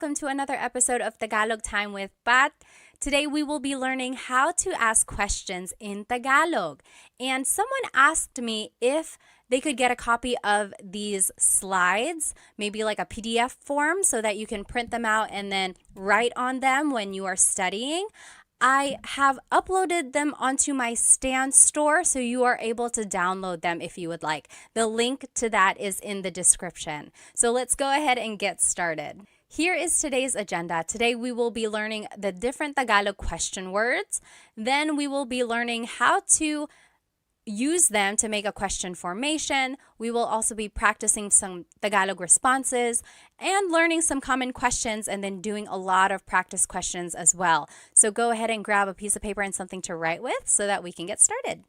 Welcome to another episode of Tagalog Time with Pat. Today we will be learning how to ask questions in Tagalog. And someone asked me if they could get a copy of these slides, maybe like a PDF form, so that you can print them out and then write on them when you are studying. I have uploaded them onto my Stan store, so you are able to download them if you would like. The link to that is in the description. So let's go ahead and get started. Here is today's agenda. Today we will be learning the different Tagalog question words. Then we will be learning how to use them to make a question formation. We will also be practicing some Tagalog responses and learning some common questions and then doing a lot of practice questions as well. So go ahead and grab a piece of paper and something to write with so that we can get started.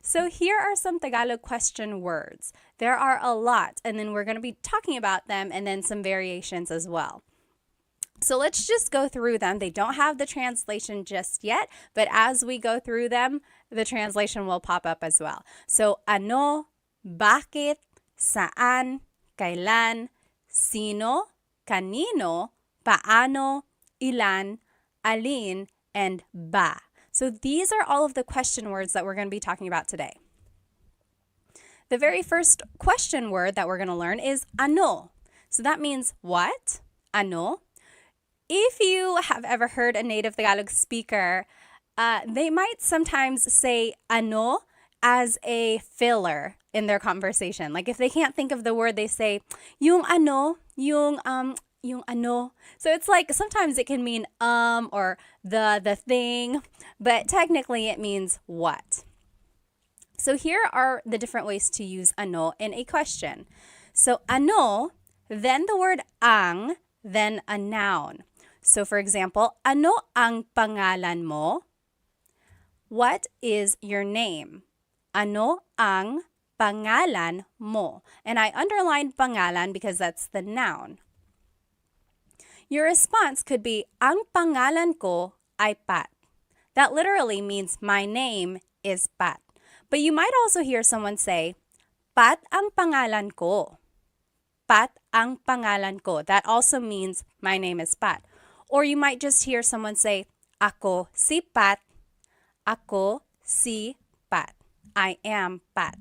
So here are some Tagalog question words. There are a lot, and then we're going to be talking about them and then some variations as well. So let's just go through them. They don't have the translation just yet, but as we go through them, the translation will pop up as well. So ano, bakit, saan, kailan, sino, kanino, paano, ilan, alin, and ba. So these are all of the question words that we're going to be talking about today. The very first question word that we're going to learn is ano. So that means what? Ano. If you have ever heard a native Tagalog speaker, they might sometimes say ano as a filler in their conversation. Like if they can't think of the word, they say yung ano, yung ano. So it's like sometimes it can mean or the thing, but technically it means what. So here are the different ways to use ano in a question. So ano, then the word ang, then a noun. So for example, ano ang pangalan mo? What is your name? Ano ang pangalan mo? And I underlined pangalan because that's the noun. Your response could be, ang pangalan ko ay Pat. That literally means my name is Pat. But you might also hear someone say, Pat ang pangalan ko. Pat ang pangalan ko. That also means my name is Pat. Or you might just hear someone say, ako si Pat. Ako si Pat. I am Pat.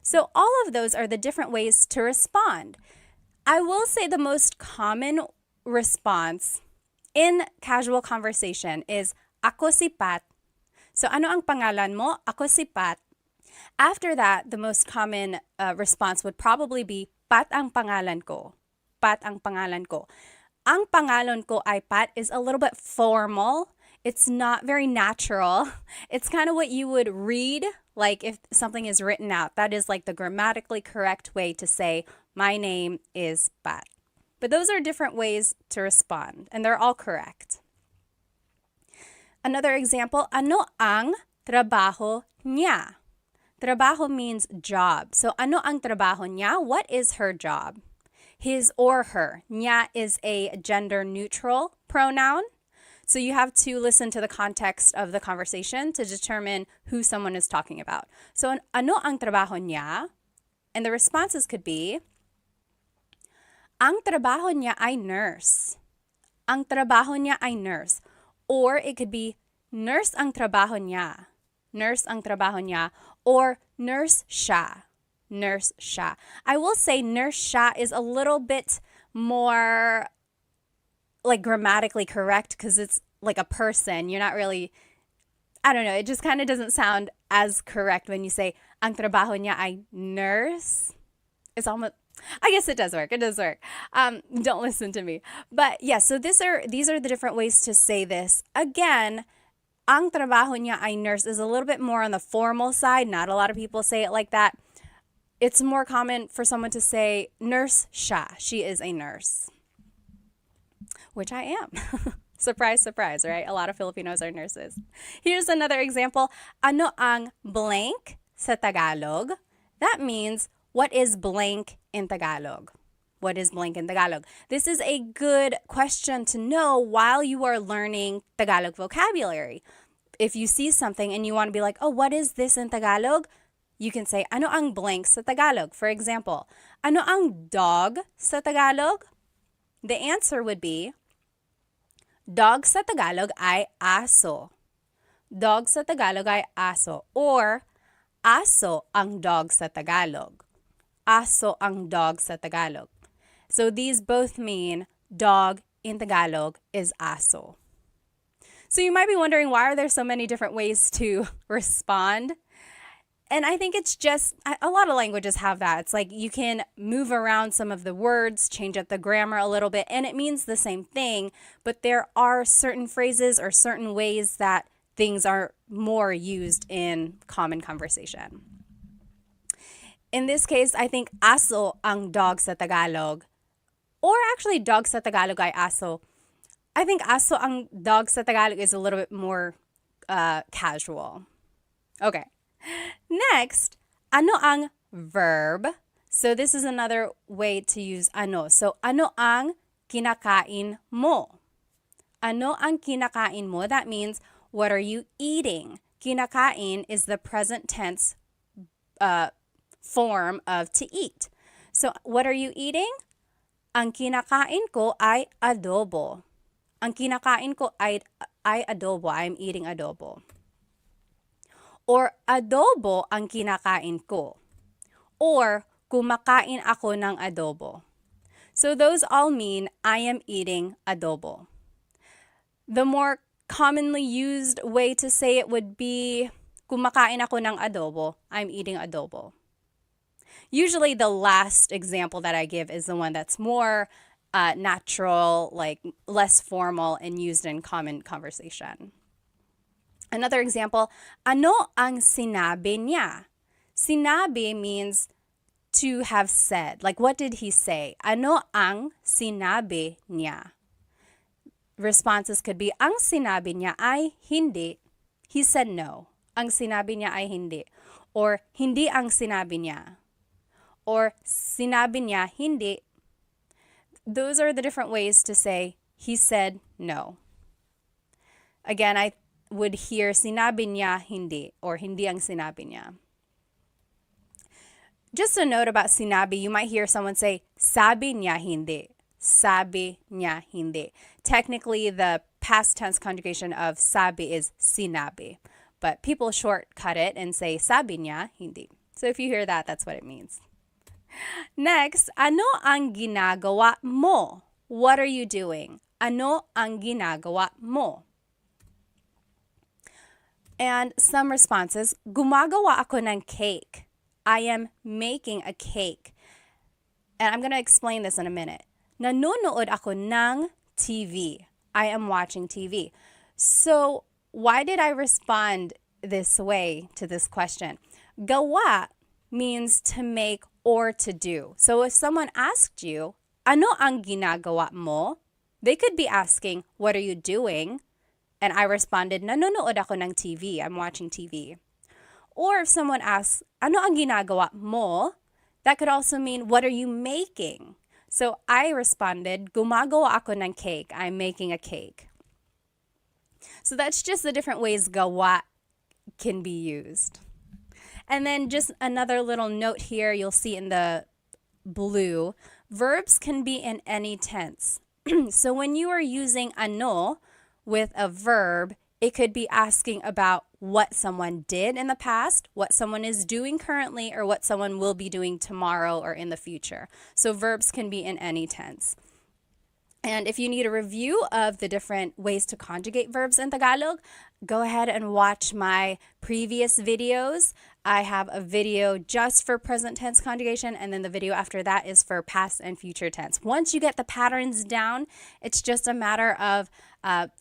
So all of those are the different ways to respond. I will say the most common response in casual conversation is ako si Pat. So ano ang pangalan mo? Ako si Pat. After that, the most common response would probably be Pat ang pangalan ko. Pat ang pangalan ko. Ang pangalan ko ay Pat is a little bit formal. It's not very natural. It's kind of what you would read, like if something is written out. That is like the grammatically correct way to say, my name is Pat. But those are different ways to respond, and they're all correct. Another example, ano ang trabaho niya? Trabaho means job. So ano ang trabaho niya? What is her job? His or her. Niya is a gender-neutral pronoun. So you have to listen to the context of the conversation to determine who someone is talking about. So ano ang trabaho niya? And the responses could be, ang trabaho niya ay nurse. Ang trabaho niya ay nurse. Or it could be, nurse ang trabaho niya. Nurse ang trabaho niya. Or nurse siya. Nurse siya. I will say nurse siya is a little bit more like grammatically correct because it's like a person. You're not really, I don't know, it just kind of doesn't sound as correct when you say, ang trabaho niya ay nurse. It's almost, I guess it does work. It does work. Don't listen to me. But yeah, so these are the different ways to say this. Again, ang trabaho niya ay nurse is a little bit more on the formal side. Not a lot of people say it like that. It's more common for someone to say, nurse siya. She is a nurse. Which I am. Surprise, surprise, right? A lot of Filipinos are nurses. Here's another example. Ano ang blank sa Tagalog? That means, what is blank in Tagalog? What is blank in Tagalog? This is a good question to know while you are learning Tagalog vocabulary. If you see something and you want to be like, oh, what is this in Tagalog? You can say, ano ang blank sa Tagalog? For example, ano ang dog sa Tagalog? The answer would be, dog sa Tagalog ay aso. Dog sa Tagalog ay aso. Or, aso ang dog sa Tagalog. Aso ang dog sa Tagalog. So these both mean dog in Tagalog is aso. So you might be wondering, why are there so many different ways to respond? And I think it's just, a lot of languages have that. It's like you can move around some of the words, change up the grammar a little bit, and it means the same thing, but there are certain phrases or certain ways that things are more used in common conversation. In this case, I think aso ang dog sa Tagalog, or actually dog sa Tagalog ay aso. I think aso ang dog sa Tagalog is a little bit more casual. Okay. Next, ano ang verb? So this is another way to use ano. So ano ang kinakain mo? Ano ang kinakain mo? That means, what are you eating? Kinakain is the present tense form of to eat. So what are you eating? Ang kinakain ko ay adobo. Ang kinakain ko ay adobo. I'm eating adobo. Or adobo ang kinakain ko. Or kumakain ako ng adobo. So those all mean I am eating adobo. The more commonly used way to say it would be kumakain ako ng adobo. I'm eating adobo. Usually the last example that I give is the one that's more natural, like less formal and used in common conversation. Another example, ano ang sinabi niya? Sinabi means to have said. Like, what did he say? Ano ang sinabi niya? Responses could be, ang sinabi niya ay hindi. He said no. Ang sinabi niya ay hindi. Or, hindi ang sinabi niya. Or, sinabi niya hindi. Those are the different ways to say, he said no. Again, I would hear sinabi niya hindi, or hindi ang sinabi niya. Just a note about sinabi, you might hear someone say, sabi niya hindi. Sabi niya hindi. Technically, the past tense conjugation of sabi is sinabi, but people shortcut it and say sabi niya hindi. So if you hear that, that's what it means. Next, ano ang ginagawa mo? What are you doing? Ano ang ginagawa mo? And some responses, gumagawa ako ng cake. I am making a cake. And I'm going to explain this in a minute. Nanonood ako ng TV. I am watching TV. So why did I respond this way to this question? Gawa means to make or to do. So if someone asked you, ano ang ginagawa mo? They could be asking, what are you doing? And I responded, nanonood ako ng TV. I'm watching TV. Or if someone asks, ano ang ginagawa mo? That could also mean, what are you making? So I responded, gumagawa ako ng cake. I'm making a cake. So that's just the different ways gawa can be used. And then just another little note here, you'll see in the blue, verbs can be in any tense. So when you are using ano with a verb, it could be asking about what someone did in the past, what someone is doing currently, or what someone will be doing tomorrow or in the future. So verbs can be in any tense. And if you need a review of the different ways to conjugate verbs in Tagalog, go ahead and watch my previous videos. I have a video just for present tense conjugation, and then the video after that is for past and future tense. Once you get the patterns down, it's just a matter of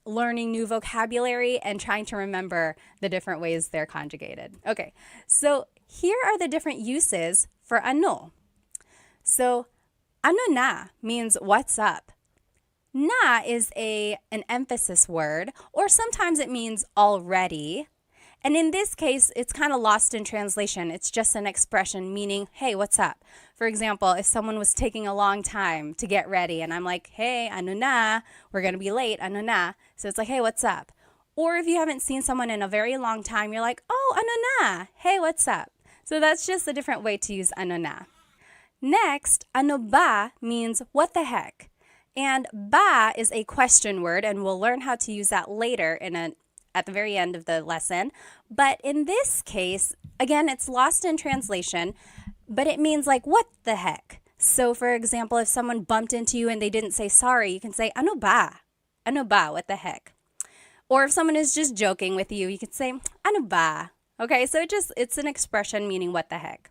learning new vocabulary and trying to remember the different ways they're conjugated. Okay, so here are the different uses for ano. So, ano na means what's up. Na is an emphasis word, or sometimes it means already. And in this case, it's kind of lost in translation. It's just an expression meaning, hey, what's up? For example, if someone was taking a long time to get ready and I'm like, hey, ano na, we're going to be late, ano na. So it's like, hey, what's up? Or if you haven't seen someone in a very long time, you're like, oh, ano na, hey, what's up? So that's just a different way to use ano na. Next, ano ba means what the heck. And ba is a question word, and we'll learn how to use that later at the very end of the lesson. But in this case, again, it's lost in translation, but it means like, what the heck? So for example, if someone bumped into you and they didn't say sorry, you can say, ano ba? Ano ba? What the heck? Or if someone is just joking with you, you can say, ano ba? Okay, so it's an expression meaning what the heck.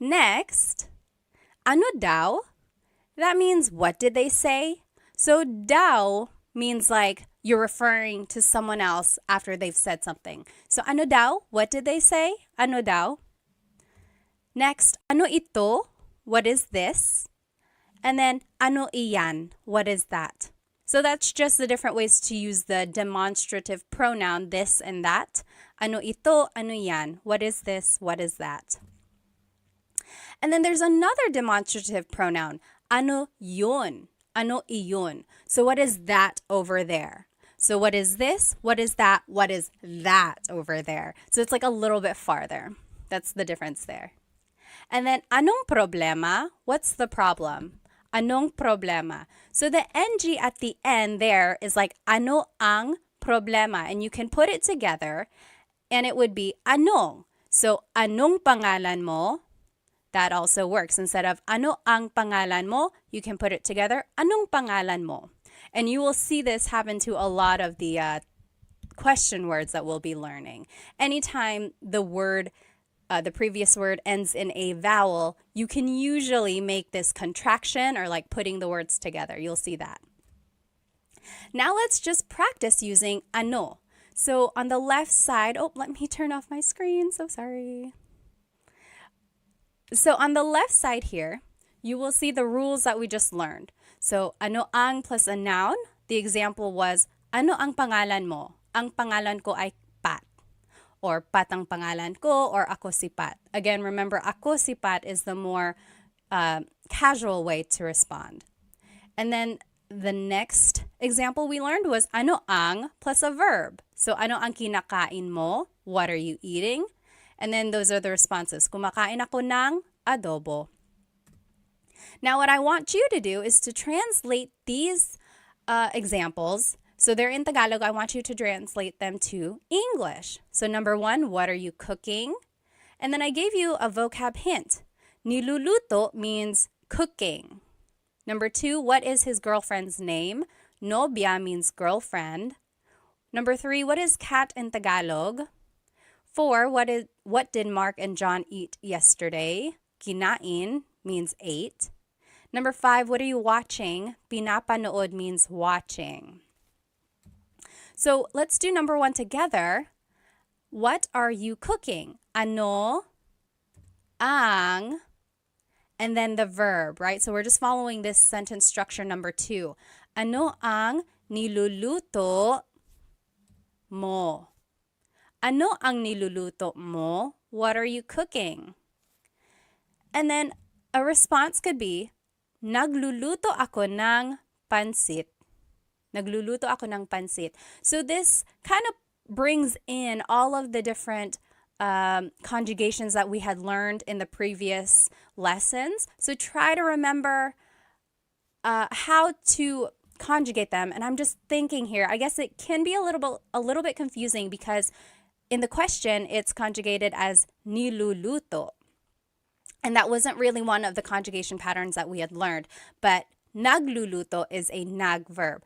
Next, ano daw? That means what did they say? So daw means like you're referring to someone else after they've said something. So ano daw? What did they say? Ano daw? Next, ano ito? What is this? And then ano iyan? What is that? So that's just the different ways to use the demonstrative pronoun this and that. Ano ito? Ano yan? What is this? What is that? And then there's another demonstrative pronoun. Ano yun? Ano iyon? So what is that over there? So what is this? What is that? What is that over there? So it's like a little bit farther. That's the difference there. And then anong problema? What's the problem? Anong problema? So the NG at the end there is like ano ang problema. And you can put it together and it would be anong. So anong pangalan mo? That also works. Instead of ano ang pangalan mo, you can put it together. Anong pangalan mo? And you will see this happen to a lot of the question words that we'll be learning. Anytime the previous word ends in a vowel, you can usually make this contraction or like putting the words together. You'll see that. Now let's just practice using ano. So on the left side, let me turn off my screen. So sorry. So on the left side here, you will see the rules that we just learned. So ano ang plus a noun. The example was, ano ang pangalan mo? Ang pangalan ko ay Pat. Or Pat ang pangalan ko, or ako si Pat. Again, remember, ako si Pat is the more casual way to respond. And then the next example we learned was ano ang plus a verb. So ano ang kinakain mo? What are you eating? And then those are the responses. Kumakain ako ng adobo. Now what I want you to do is to translate these examples. So they're in Tagalog. I want you to translate them to English. So number 1, what are you cooking? And then I gave you a vocab hint. Niluluto means cooking. Number 2, what is his girlfriend's name? Nobya means girlfriend. Number 3, what is cat in Tagalog? 4, what did Mark and John eat yesterday? Kinain means ate. Number 5, what are you watching? Pinapanood means watching. So let's do number 1 together. What are you cooking? Ano ang, and then the verb, right? So we're just following this sentence structure number 2. Ano ang niluluto mo? Ano ang niluluto mo? What are you cooking? And then a response could be, nagluluto ako ng pansit. Nagluluto ako ng pansit. So this kind of brings in all of the different conjugations that we had learned in the previous lessons. So try to remember how to conjugate them. And I'm just thinking here, I guess it can be a little bit confusing because in the question, it's conjugated as niluluto. And that wasn't really one of the conjugation patterns that we had learned. But nagluluto is a nag verb.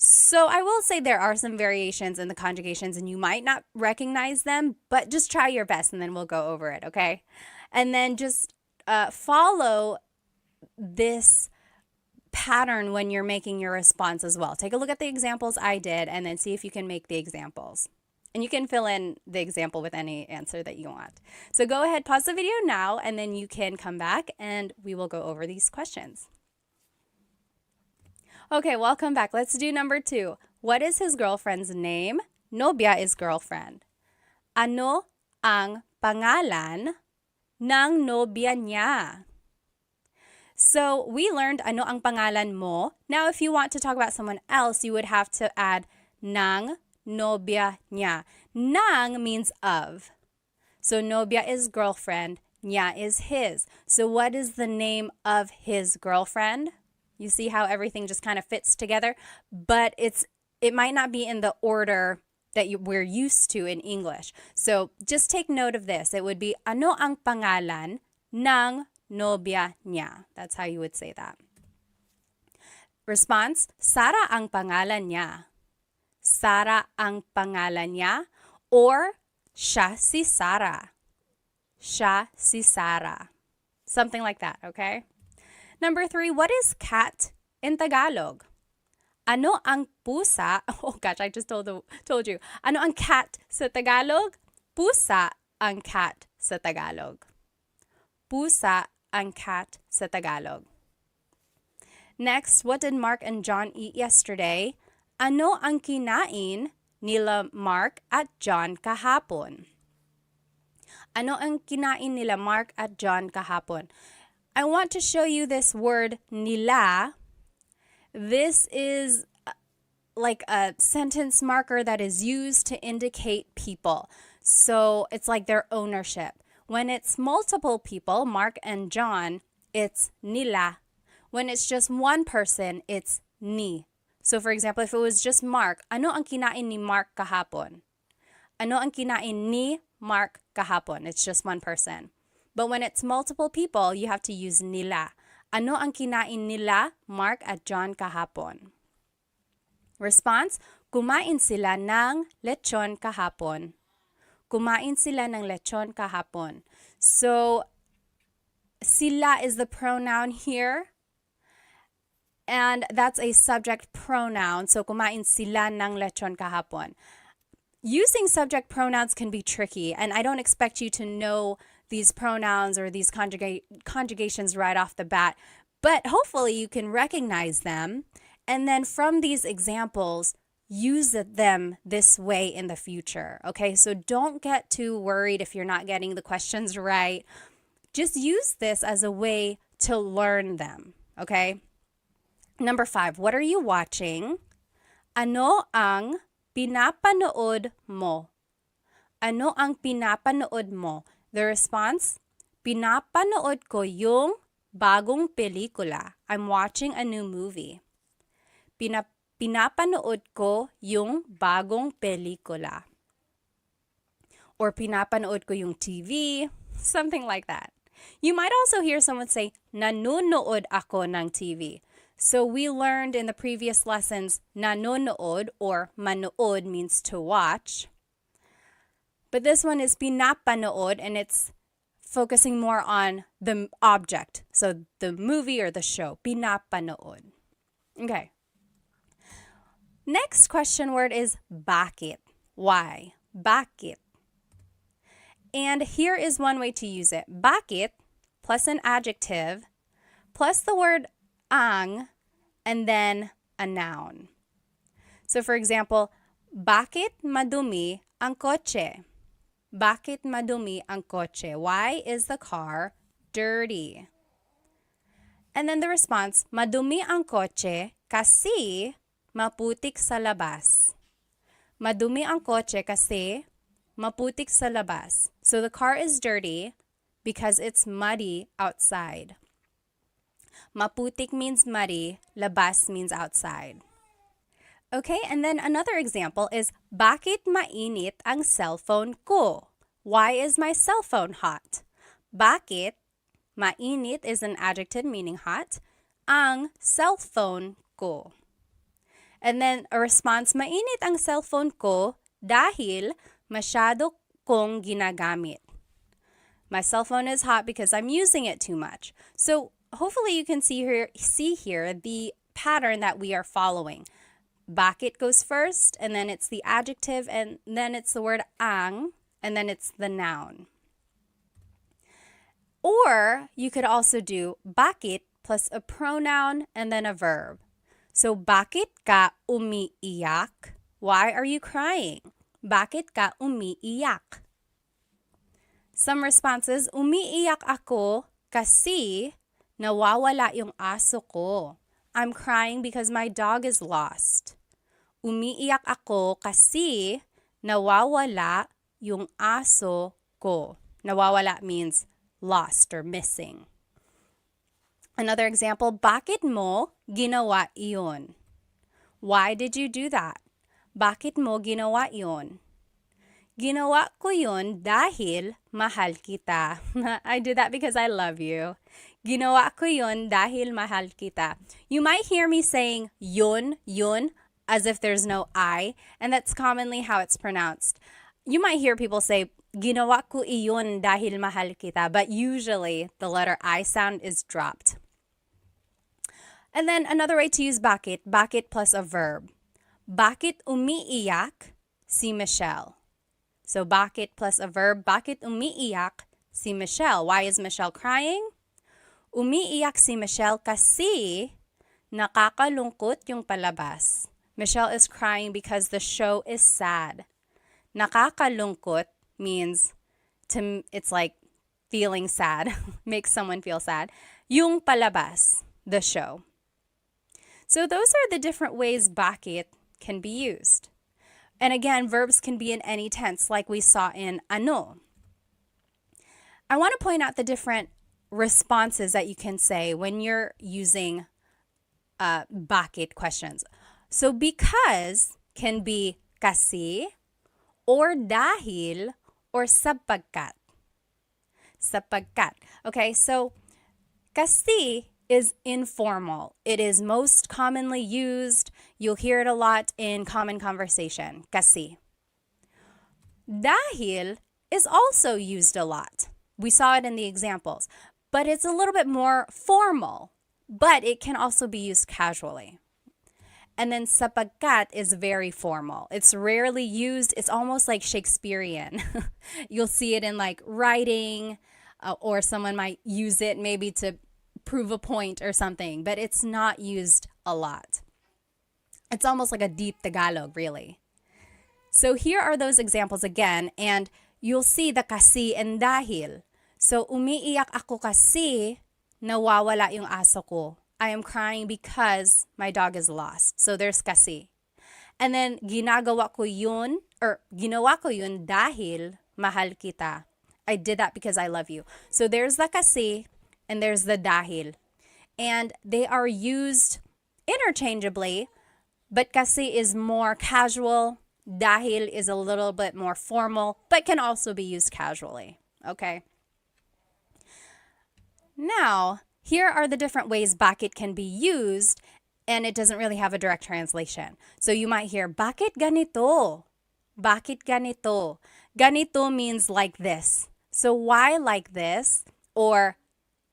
So I will say there are some variations in the conjugations and you might not recognize them, but just try your best and then we'll go over it, okay? And then just follow this pattern when you're making your response as well. Take a look at the examples I did and then see if you can make the examples. And you can fill in the example with any answer that you want. So go ahead, pause the video now, and then you can come back and we will go over these questions. Okay, welcome back. Let's do number 2. What is his girlfriend's name? Nobya is girlfriend. Ano ang pangalan ng nobya niya? So we learned ano ang pangalan mo. Now if you want to talk about someone else, you would have to add ng nobya niya. Nang means of. So nobya is girlfriend, niya is his. So what is the name of his girlfriend? You see how everything just kind of fits together, but it might not be in the order that we're used to in English. So just take note of this. It would be, ano ang pangalan ng nobya niya? That's how you would say that. Response, Sara ang pangalan niya. Sara ang pangalan niya, or siya si Sara. Siya si Sara. Something like that, okay? Number 3, what is cat in Tagalog? Ano ang pusa? Oh gosh, I just told you. Ano ang cat sa Tagalog? Pusa ang cat sa Tagalog. Pusa ang cat sa Tagalog. Next, what did Mark and John eat yesterday? Ano ang kinain nila Mark at John kahapon? Ano ang kinain nila Mark at John kahapon? I want to show you this word nila. This is like a sentence marker that is used to indicate people. So it's like their ownership. When it's multiple people, Mark and John, it's nila. When it's just one person, it's ni. So for example, if it was just Mark, ano ang kinain ni Mark kahapon? Ano ang kinain ni Mark kahapon? It's just one person. But when it's multiple people, you have to use nila. Ano ang kinain nila Mark at John kahapon? Response, kumain sila ng lechon kahapon. Kumain sila ng lechon kahapon. So, sila is the pronoun here. And that's a subject pronoun. So, kumain sila ng lechon kahapon. Using subject pronouns can be tricky, and I don't expect you to know these pronouns or these conjugations right off the bat, but hopefully you can recognize them, and then from these examples, use them this way in the future, okay? So don't get too worried if you're not getting the questions right. Just use this as a way to learn them, okay? Number 5, what are you watching? Ano ang pinapanood mo? Ano ang pinapanood mo? The response, pinapanood ko yung bagong pelikula. I'm watching a new movie. Pinapanood ko yung bagong pelikula. Or pinapanood ko yung TV, something like that. You might also hear someone say, nanonood ako ng TV. So we learned in the previous lessons, nanonood or manood means to watch. But this one is pinapanood, and it's focusing more on the object. So the movie or the show, pinapanood. Okay. Next question word is bakit. Why? Bakit. And here is one way to use it. Bakit plus an adjective plus the word ang and then a noun. So for example, bakit madumi ang kotse? Bakit madumi ang kotse? Why is the car dirty? And then the response, madumi ang kotse kasi maputik sa labas. Madumi ang kotse kasi maputik sa labas. So the car is dirty because it's muddy outside. Maputik means muddy, labas means outside. Okay, and then another example is, bakit mainit ang cellphone ko? Why is my cell phone hot? Bakit, mainit is an adjective meaning hot, ang cellphone ko. And then a response, mainit ang cellphone ko dahil masyado kong ginagamit. My cell phone is hot because I'm using it too much. So hopefully you can see here the pattern that we are following. Bakit goes first, and then it's the adjective, and then it's the word ang, and then it's the noun. Or you could also do bakit plus a pronoun and then a verb. So bakit ka umiiyak? Why are you crying? Bakit ka umiiyak? Some responses, umiiyak ako kasi nawawala yung aso ko. I'm crying because my dog is lost. Umiiyak ako kasi nawawala yung aso ko. Nawawala means lost or missing. Another example, bakit mo ginawa iyon? Why did you do that? Bakit mo ginawa iyon? Ginawa ko yun dahil mahal kita. I did that because I love you. Ginawa ko yun dahil mahal kita. You might hear me saying yun, as if there's no I, and that's commonly how it's pronounced. You might hear people say, ginawa ko iyon dahil mahal kita, but usually the letter I sound is dropped. And then another way to use bakit plus a verb. Bakit umiiyak si Michelle? So bakit plus a verb, bakit umiiyak si Michelle? Why is Michelle crying? Umiiyak si Michelle kasi nakakalungkot yung palabas. Michelle is crying because the show is sad. Nakakalungkot means it's like feeling sad, makes someone feel sad. Yung palabas, the show. So those are the different ways bakit can be used. And again, verbs can be in any tense, like we saw in ano. I want to point out the different responses that you can say when you're using bakit questions. So because can be kasi, or dahil, or sapagkat. Sapagkat. Okay, so kasi is informal. It is most commonly used. You'll hear it a lot in common conversation. Kasi. Dahil is also used a lot. We saw it in the examples, but it's a little bit more formal, but it can also be used casually. And then sapagkat is very formal. It's rarely used. It's almost like Shakespearean. You'll see it in like writing, or someone might use it maybe to prove a point or something, but it's not used a lot. It's almost like a deep Tagalog, really. So here are those examples again, and you'll see the kasi and dahil. So umiiyak ako kasi nawawala yung aso ko. I am crying because my dog is lost. So there's kasi. And then ginawa ko yun dahil mahal kita. I did that because I love you. So there's the kasi and there's the dahil. And they are used interchangeably, but kasi is more casual. Dahil is a little bit more formal, but can also be used casually. Okay? Now, here are the different ways bakit can be used, and it doesn't really have a direct translation. So you might hear, bakit ganito? Bakit ganito? Ganito means like this. So why like this? Or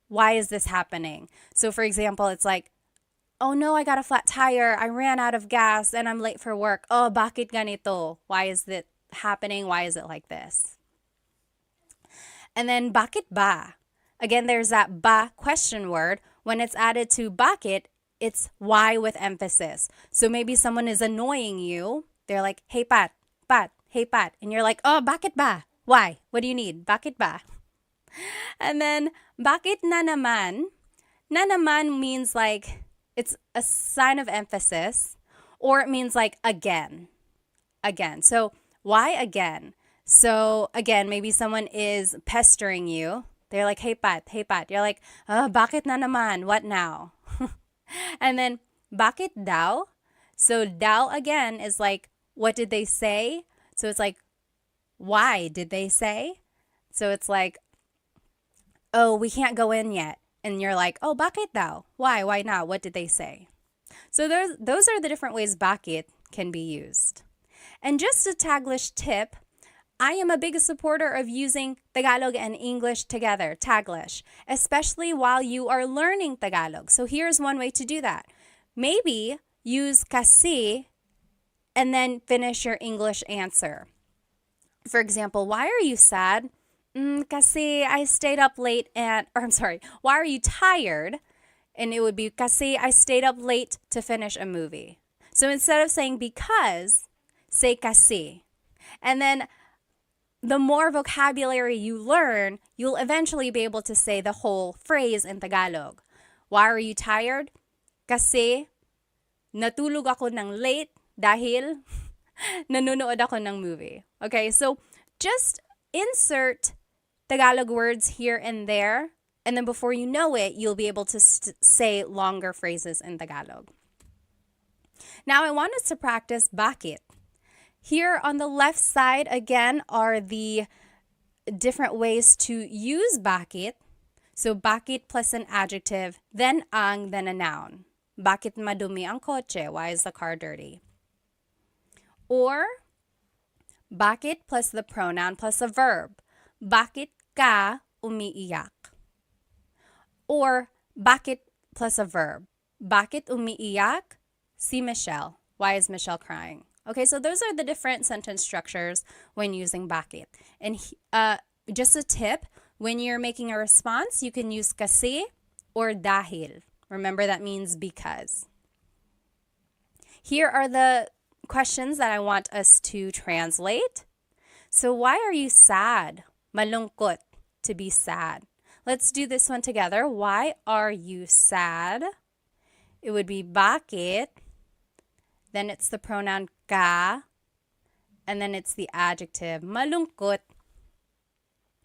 why is this happening? So for example, it's like, oh no, I got a flat tire. I ran out of gas and I'm late for work. Oh, bakit ganito? Why is it happening? Why is it like this? And then bakit ba? Again, there's that ba question word. When it's added to bakit, it's why with emphasis. So maybe someone is annoying you. They're like, hey, Pat, hey, Pat. And you're like, oh, bakit ba? Why? What do you need? Bakit ba? And then, bakit na naman? Na naman means like, it's a sign of emphasis, or it means like again. Again. So, why again? So, again, maybe someone is pestering you. They're like, hey, Pat. You're like, oh, bakit na naman? What now? And then, bakit daw? So, daw again is like, what did they say? So, it's like, why did they say? So, it's like, oh, we can't go in yet. And you're like, oh, bakit daw? Why? Why not? What did they say? So, those are the different ways bakit can be used. And just a Taglish tip, I am a big supporter of using Tagalog and English together, Taglish, especially while you are learning Tagalog. So here's one way to do that. Maybe use kasi and then finish your English answer. For example, why are you sad? Kasi I stayed up late why are you tired? And it would be kasi I stayed up late to finish a movie. So instead of saying because, say kasi. And then the more vocabulary you learn, you'll eventually be able to say the whole phrase in Tagalog. Why are you tired? Kasi natulog ako ng late dahil nanonood ako ng movie. Okay, so just insert Tagalog words here and there And then before you know it, you'll be able to say longer phrases in Tagalog. Now I want us to practice bakit. Here on the left side, again, are the different ways to use bakit. So bakit plus an adjective, then ang, then a noun. Bakit madumi ang kotse? Why is the car dirty? Or bakit plus the pronoun plus a verb. Bakit ka umiiyak? Or bakit plus a verb. Bakit umiiyak si Michelle? Why is Michelle crying? Okay, so those are the different sentence structures when using bakit. And just a tip, when you're making a response, you can use kasi or dahil. Remember, that means because. Here are the questions that I want us to translate. So why are you sad? Malungkot, to be sad. Let's do this one together. Why are you sad? It would be bakit. Then it's the pronoun ka. And then it's the adjective malungkot.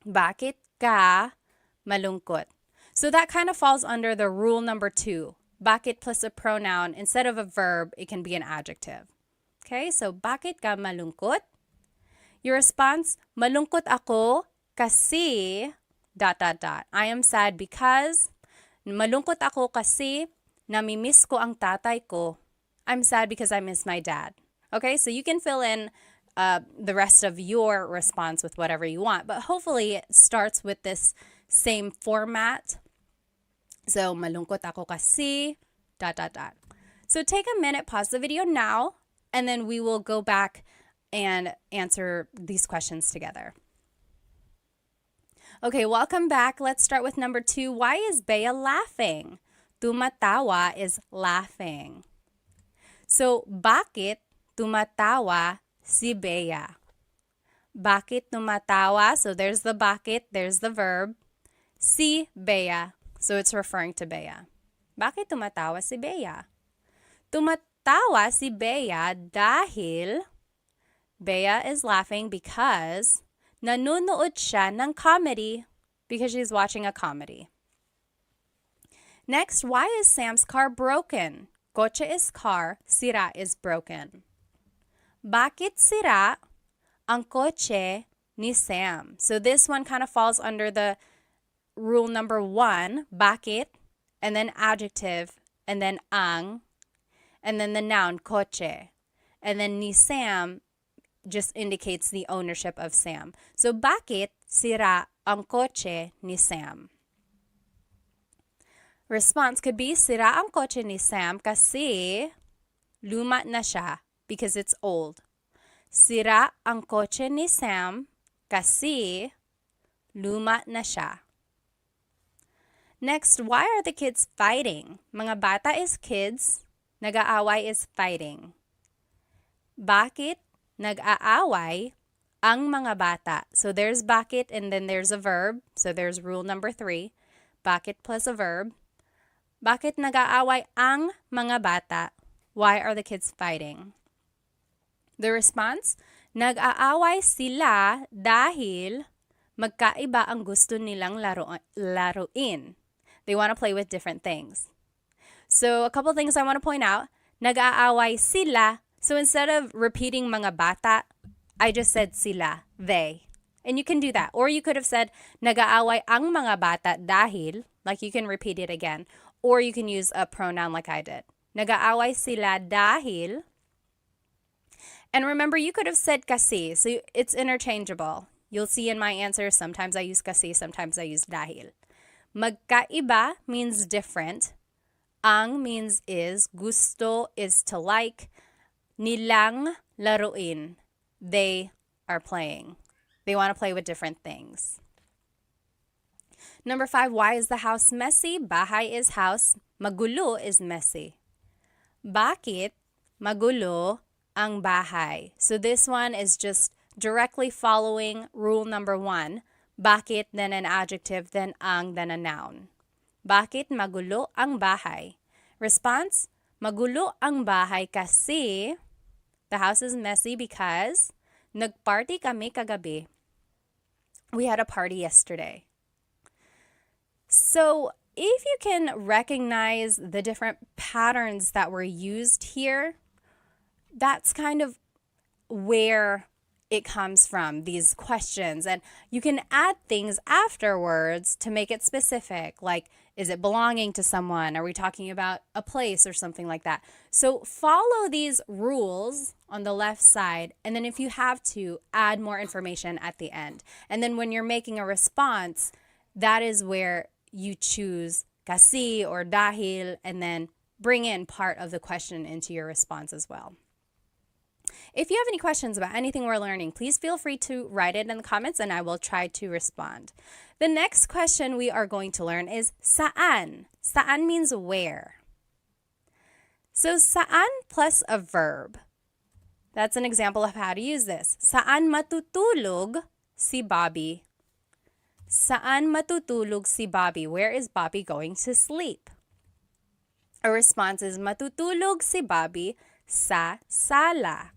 Bakit ka malungkot? So that kind of falls under the rule number 2. Bakit plus a pronoun. Instead of a verb, it can be an adjective. Okay, so bakit ka malungkot? Your response, malungkot ako kasi ... I am sad because, malungkot ako kasi namimiss ko ang tatay ko. I'm sad because I miss my dad. Okay, so you can fill in the rest of your response with whatever you want, but hopefully it starts with this same format. So, malungkot ako kasi ... So take a minute, pause the video now, and then we will go back and answer these questions together. Okay, welcome back. Let's start with number 2. Why is Bea laughing? Tumatawa is laughing. So, bakit tumatawa si Bea? Bakit tumatawa? So, there's the bakit, there's the verb. Si Bea. So, it's referring to Bea. Bakit tumatawa si Bea? Tumatawa si Bea dahil Bea is laughing because nanonood siya ng comedy, because she's watching a comedy. Next, why is Sam's car broken? Kotse is car, sira is broken. Bakit sira ang kotse ni Sam? So this one kind of falls under the rule number 1, bakit, and then adjective, and then ang, and then the noun kotse. And then ni Sam just indicates the ownership of Sam. So, bakit sira ang kotse ni Sam? Response could be, sira ang kotse ni Sam kasi luma na siya, because it's old. Sira ang kotse ni Sam kasi luma na siya. Next, why are the kids fighting? Mga bata is kids, nag-aaway is fighting. Bakit nag-aaway ang mga bata? So there's bakit and then there's a verb. So there's rule number 3. Bakit plus a verb. Bakit nag-aaway ang mga bata? Why are the kids fighting? The response, nag-aaway sila dahil magkaiba ang gusto nilang laruin. They want to play with different things. So a couple things I want to point out. Nag-aaway sila. So instead of repeating mga bata, I just said sila, they. And you can do that. Or you could have said, nag-aaway ang mga bata dahil, like you can repeat it again. Or you can use a pronoun like I did. Nag-aaway sila dahil. And remember, you could have said kasi. So it's interchangeable. You'll see in my answer, sometimes I use kasi, sometimes I use dahil. Magkaiba means different. Ang means is. Gusto is to like. Nilang laruin. They are playing. They want to play with different things. Number 5, why is the house messy? Bahay is house. Magulo is messy. Bakit magulo ang bahay? So this one is just directly following rule number 1. Bakit, then an adjective, then ang, then a noun. Bakit magulo ang bahay? Response, magulo ang bahay kasi the house is messy because nagparty kami kagabi. We had a party yesterday. So if you can recognize the different patterns that were used here, that's kind of where it comes from, these questions. And you can add things afterwards to make it specific, like, is it belonging to someone? Are we talking about a place or something like that? So follow these rules on the left side, and then if you have to, add more information at the end. And then when you're making a response, that is where you choose kasi or dahil, and then bring in part of the question into your response as well. If you have any questions about anything we're learning, please feel free to write it in the comments and I will try to respond. The next question we are going to learn is saan. Saan means where. So saan plus a verb. That's an example of how to use this. Saan matutulog si Bobby? Saan matutulog si Bobby? Where is Bobby going to sleep? A response is matutulog si Bobby sa sala.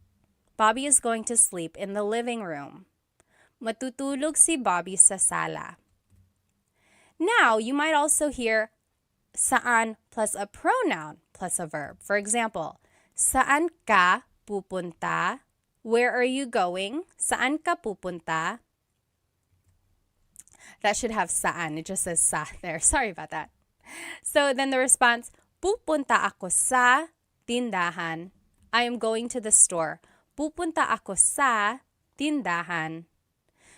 Bobby is going to sleep in the living room. Matutulog si Bobby sa sala. Now, you might also hear saan plus a pronoun plus a verb. For example, saan ka pupunta? Where are you going? Saan ka pupunta? That should have saan. It just says sa there. Sorry about that. So then the response, pupunta ako sa tindahan. I am going to the store. Pupunta ako sa tindahan.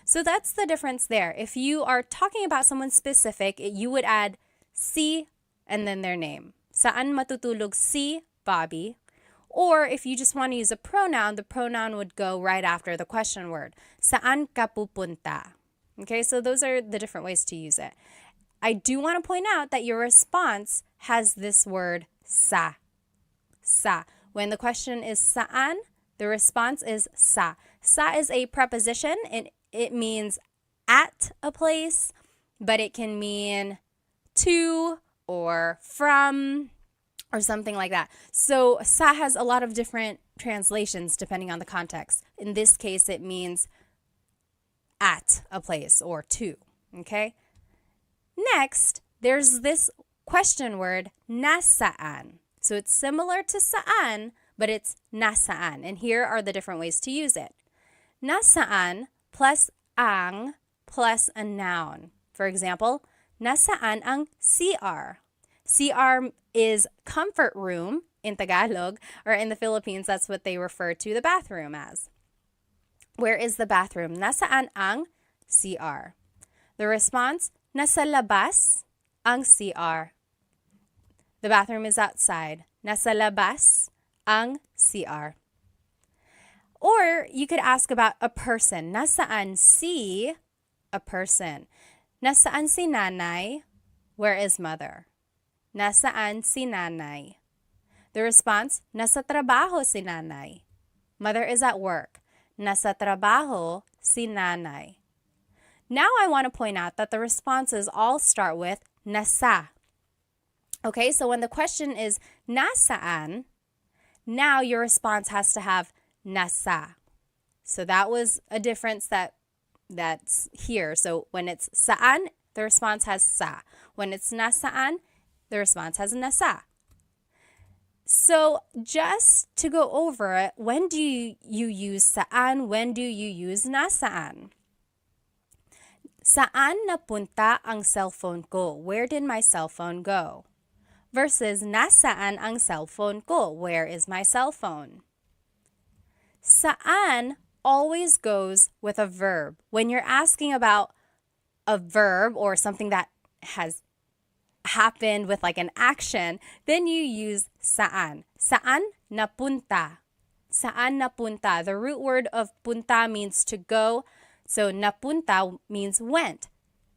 So that's the difference there. If you are talking about someone specific, you would add si and then their name. Saan matutulog si Bobby? Or if you just want to use a pronoun, the pronoun would go right after the question word. Saan ka pupunta? Okay, so those are the different ways to use it. I do want to point out that your response has this word sa. Sa. When the question is saan, the response is sa. Sa is a preposition and it means at a place, but it can mean to or from or something like that. So sa has a lot of different translations depending on the context. In this case, it means at a place or to, okay? Next, there's this question word, nasaan. So it's similar to saan, but it's nasaan. And here are the different ways to use it. Nasaan plus ang plus a noun. For example, nasaan ang CR? CR is comfort room in Tagalog, or in the Philippines, that's what they refer to the bathroom as. Where is the bathroom? Nasaan ang CR? The response, nasa labas ang CR. The bathroom is outside. Nasa labas ang CR. Or you could ask about a person. Nasaan si a person? Nasaan si nanay? Where is mother? Nasaan si nanay? The response, nasa trabaho si nanay. Mother is at work. Nasa trabaho si nanay. Now I want to point out that the responses all start with nasa. Okay, so when the question is nasaan, now your response has to have nasa. So that was a difference that's here. So when it's saan, the response has sa. When it's nasaan, the response has nasa. So just to go over it, when do you use saan? When do you use nasaan? Saan napunta ang cellphone ko? Where did my cell phone go? Versus nasaan ang cellphone ko? Where is my cell phone? Saan always goes with a verb. When you're asking about a verb or something that has happened with like an action, then you use saan. Saan napunta? Saan napunta? The root word of punta means to go. So napunta means went.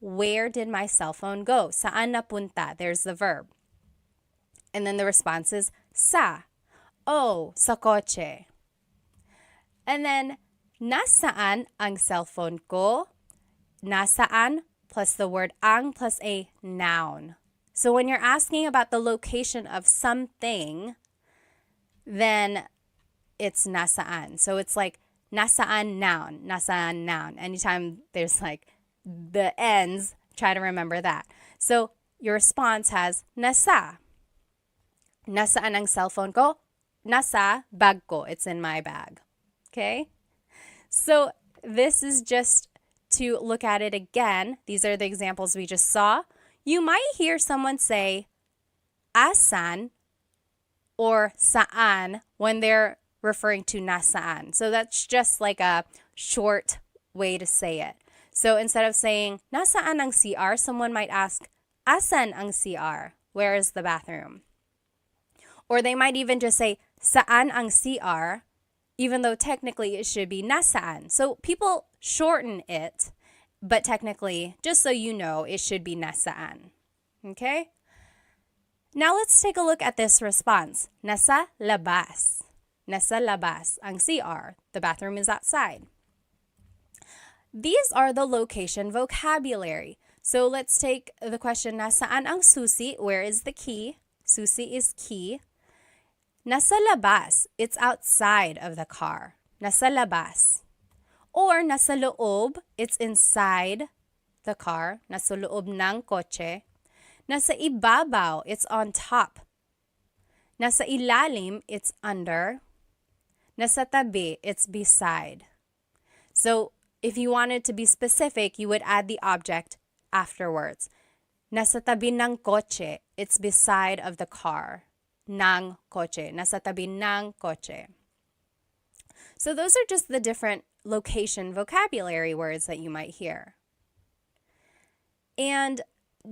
Where did my cell phone go? Saan napunta? There's the verb. And then the response is sa. Oh, sa kotse. And then nasaan ang cellphone ko? Nasaan plus the word ang plus a noun. So when you're asking about the location of something, then it's nasaan. So it's like nasaan noun. Anytime there's like the ends, try to remember that. So your response has nasa. Nasaan ang cellphone ko? Nasa bag ko. It's in my bag. Okay? So this is just to look at it again. These are the examples we just saw. You might hear someone say asan or saan when they're referring to nasaan. So that's just like a short way to say it. So instead of saying nasaan ang CR, someone might ask asan ang CR? Where is the bathroom? Or they might even just say saan ang CR, even though technically it should be nasaan. So people shorten it, but technically, just so you know, it should be nasaan. Okay? Now let's take a look at this response. Nasa labas. Nasa labas ang CR. The bathroom is outside. These are the location vocabulary. So let's take the question, nasaan ang susi? Where is the key? Susi is key. Nasa labas, it's outside of the car. Nasa labas. Or nasa loob, it's inside the car. Nasa loob ng kotse. Nasa ibabaw, it's on top. Nasa ilalim, it's under. Nasa tabi, it's beside. So if you wanted to be specific, you would add the object afterwards. Nasa tabi ng kotse, it's beside of the car. Ng kotse. Nasa tabi ng kotse. So those are just the different location vocabulary words that you might hear. And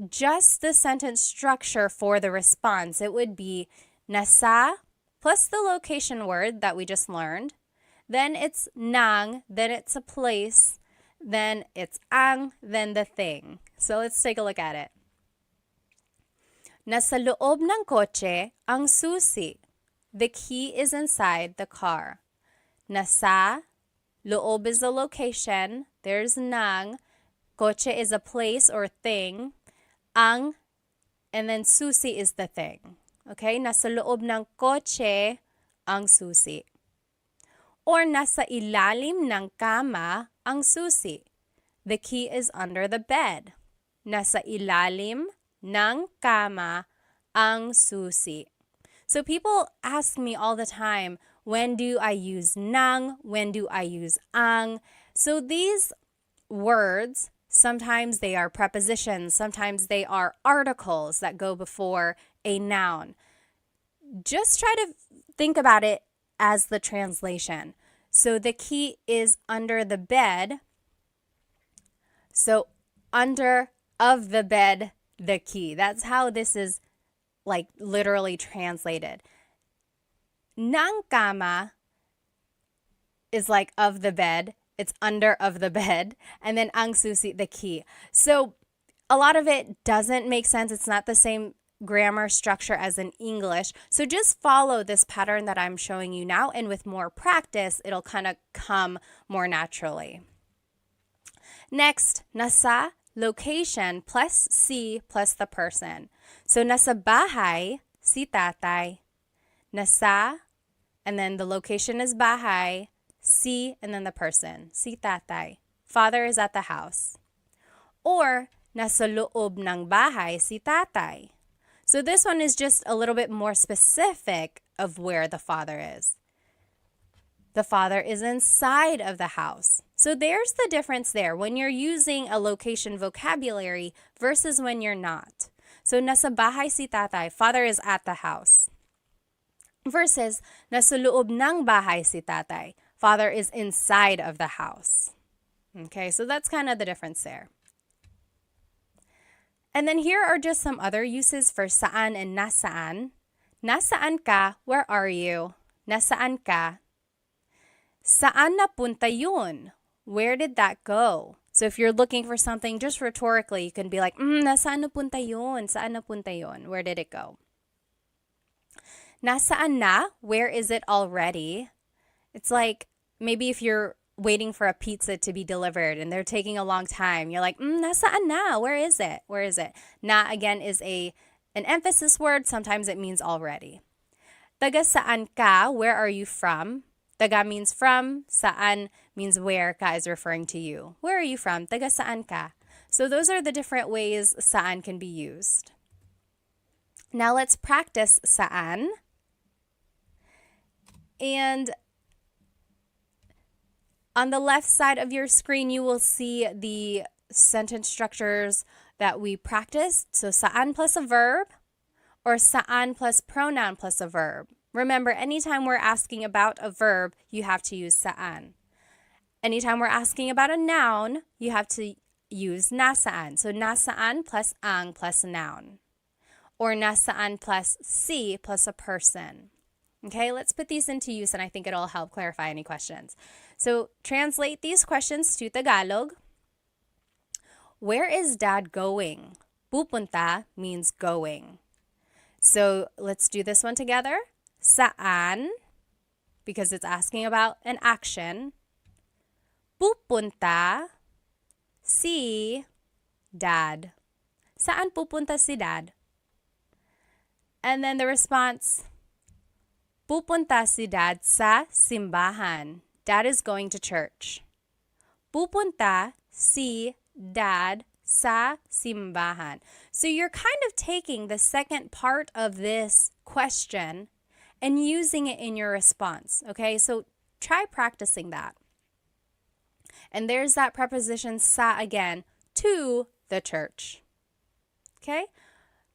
just the sentence structure for the response, it would be nasa plus the location word that we just learned. Then it's nang, then it's a place, then it's ang, then the thing. So let's take a look at it. Nasa loob ng kotse ang susi. The key is inside the car. Nasa, loob is the location. There's nang. Kotse is a place or thing. Ang, and then susi is the thing. Okay? Nasa loob ng kotse ang susi. Or nasa ilalim ng kama ang susi. The key is under the bed. Nasa ilalim ng kama ang susi. So people ask me all the time, when do I use nang? When do I use ang? So these words, sometimes they are prepositions, sometimes they are articles that go before a noun. Just try to think about it as the translation. So the key is under the bed. So under of the bed, the key. That's how this is like literally translated. Ng kama is like of the bed. It's under of the bed. And then ang susi, the key. So a lot of it doesn't make sense. It's not the same grammar structure as in English. So just follow this pattern that I'm showing you now. And with more practice, it'll kind of come more naturally. Next, nasa, location plus si plus the person. So nasa bahay, si tatay. Nasa, and then the location is bahay. Si, and then the person. Si tatay. Father is at the house. Or nasa loob ng bahay si tatay. So this one is just a little bit more specific of where the father is. The father is inside of the house. So there's the difference there when you're using a location vocabulary versus when you're not. So nasa bahay si tatay, father is at the house. Versus nasa loob ng bahay si tatay, father is inside of the house. Okay, so that's kind of the difference there. And then here are just some other uses for saan and nasaan. Nasaan ka? Where are you? Nasaan ka? Saan napunta yun? Where did that go? So if you're looking for something just rhetorically, you can be like, nasaan napunta yun? Saan napunta yun? Where did it go? Nasaan na? Where is it already? It's like maybe if you're waiting for a pizza to be delivered and they're taking a long time, you're like, nasaan na? Where is it? Where is it? Na again is an emphasis word. Sometimes it means already. Taga saan ka? Where are you from? Taga means from. Saan means where. Ka is referring to you. Where are you from? Taga saan ka? So those are the different ways saan can be used. Now let's practice saan. And on the left side of your screen, you will see the sentence structures that we practiced. So saan plus a verb or saan plus pronoun plus a verb. Remember, anytime we're asking about a verb, you have to use saan. Anytime we're asking about a noun, you have to use nasaan. So nasaan plus ang plus noun. Or nasaan plus si plus a person. Okay, let's put these into use and I think it'll help clarify any questions. So translate these questions to Tagalog. Where is dad going? Pupunta means going. So let's do this one together. Saan, because it's asking about an action. Pupunta si dad. Saan pupunta si dad? And then the response, pupunta si dad sa simbahan. Dad is going to church. Pupunta si dad sa simbahan. So you're kind of taking the second part of this question and using it in your response. Okay, so try practicing that. And there's that preposition sa again, to the church. Okay,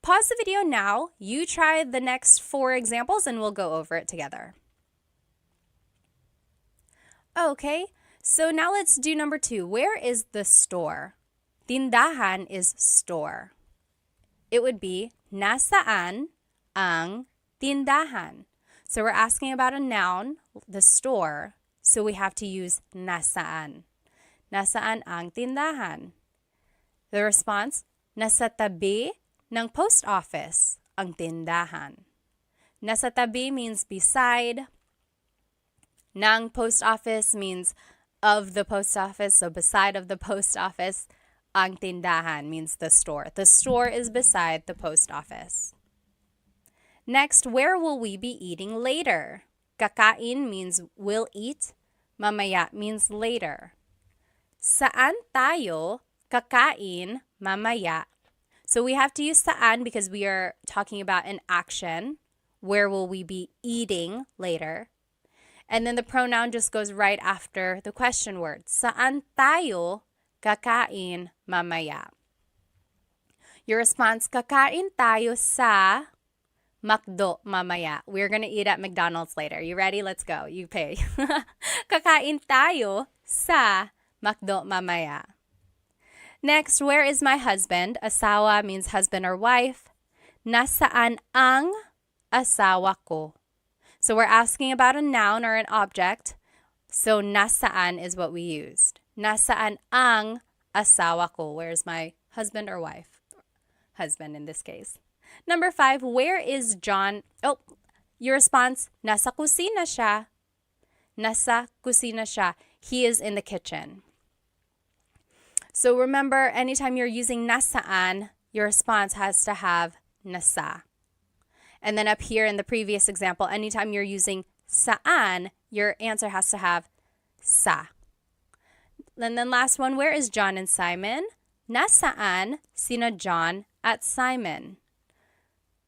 pause the video now. You try the next 4 examples and we'll go over it together. Okay, so now let's do number 2. Where is the store? Tindahan is store. It would be nasaan ang tindahan. So we're asking about a noun, the store. So we have to use nasaan. Nasaan ang tindahan? The response, nasa tabi ng post office ang tindahan. Nasa tabi means beside. Ng post office means of the post office, so beside of the post office. Ang tindahan means the store. The store is beside the post office. Next, where will we be eating later? Kakain means will eat. Mamaya means later. Saan tayo kakain mamaya? So we have to use saan because we are talking about an action. Where will we be eating later? And then the pronoun just goes right after the question word. Saan tayo kakain mamaya? Your response, kakain tayo sa McDo mamaya. We're going to eat at McDonald's later. You ready? Let's go. You pay. Kakain tayo sa McDo mamaya. Next, where is my husband? Asawa means husband or wife. Nasaan ang asawa ko? So we're asking about a noun or an object. So nasaan is what we used. Nasaan ang asawa ko? Where's my husband or wife? Husband in this case. Number 5, where is John? Oh, your response, nasa kusina siya. Nasa kusina siya. He is in the kitchen. So remember, anytime you're using nasaan, your response has to have nasa. And then up here in the previous example, anytime you're using saan, your answer has to have sa. And then last one, where is John and Simon? Nasaan sina John at Simon?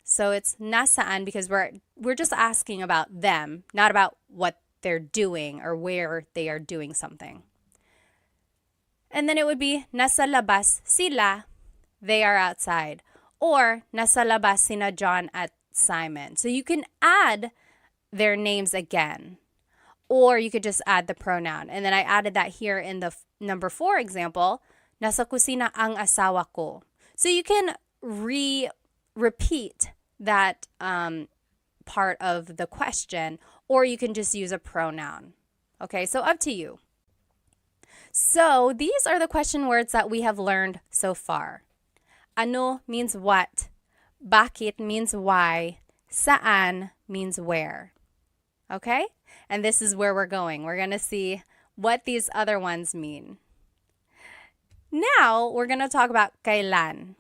So it's nasaan because we're just asking about them, not about what they're doing or where they are doing something. And then it would be nasa labas sila, they are outside. Or nasa labas sina John at Simon. So you can add their names again. Or you could just add the pronoun. And then I added that here in the number 4 example, nasa kusina ang asawa ko. So you can repeat that part of the question, or you can just use a pronoun. Okay, so up to you. So these are the question words that we have learned so far. Ano means what. Bakit means why. Saan means where. Okay? And this is where we're going. We're going to see what these other ones mean. Now, we're going to talk about kailan.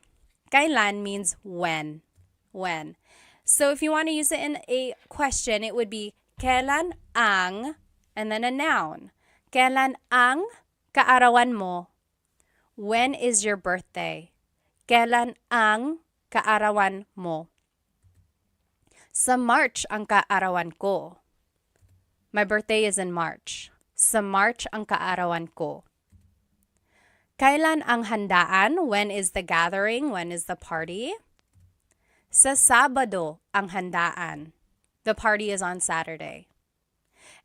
Kailan means when. When. So if you want to use it in a question, it would be kailan ang, and then a noun. Kailan ang kaarawan mo? When is your birthday? Kailan ang kaarawan mo? Sa March ang kaarawan ko. My birthday is in March. Sa March ang kaarawan ko. Kailan ang handaan? When is the gathering? When is the party? Sa Sabado ang handaan. The party is on Saturday.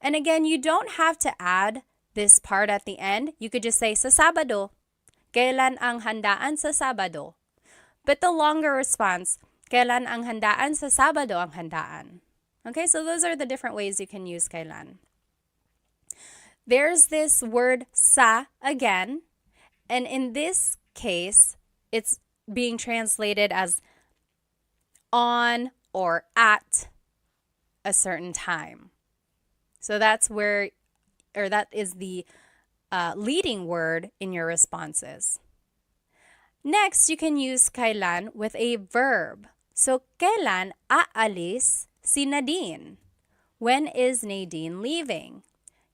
And again, you don't have to add this part at the end. You could just say sa Sabado. Kailan ang handaan sa Sabado? But the longer response, kailan ang handaan sa Sabado ang handaan? Okay, so those are the different ways you can use kailan. There's this word sa again, and in this case, it's being translated as on or at a certain time. So that's where, or that is the leading word in your responses. Next, you can use kailan with a verb. So, kailan aalis si Nadine? When is Nadine leaving?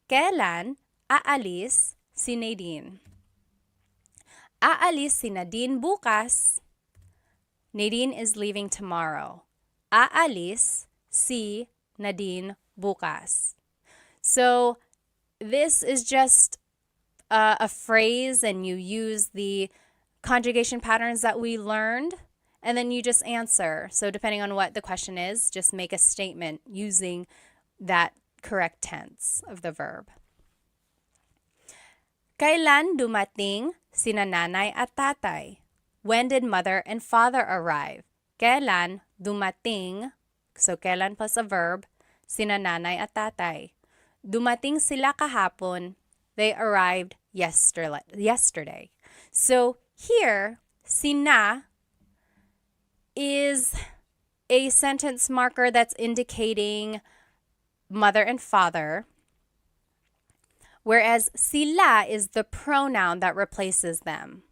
Kailan aalis si Nadine? Aalis si Nadine bukas. Nadine is leaving tomorrow. Aalis si Nadine bukas. So, this is just a phrase, and you use the conjugation patterns that we learned, and then you just answer. So depending on what the question is, just make a statement using that correct tense of the verb. Kailan dumating sina nanay at tatay? When did mother and father arrive? Kailan dumating, so kailan plus a verb, sina nanay at tatay? Dumating sila kahapon. They arrived yesterday. So here, sina is a sentence marker that's indicating mother and father, whereas sila is the pronoun that replaces them.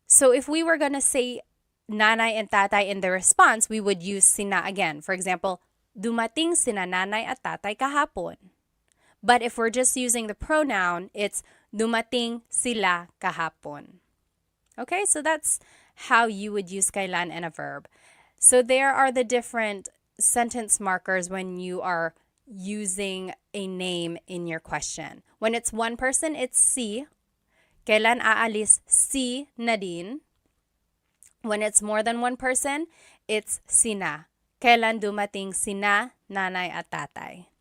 So if we were going to say nanay and tatay in the response, we would use sina again. For example, dumating sina nanay at tatay kahapon. But if we're just using the pronoun, it's dumating sila kahapon. Okay, so that's how you would use kailan in a verb. So there are the different sentence markers when you are using a name in your question. When it's one person, it's si. Kailan aalis si Nadine? When it's more than one person, it's sina. Kailan dumating sina nanay at tatay?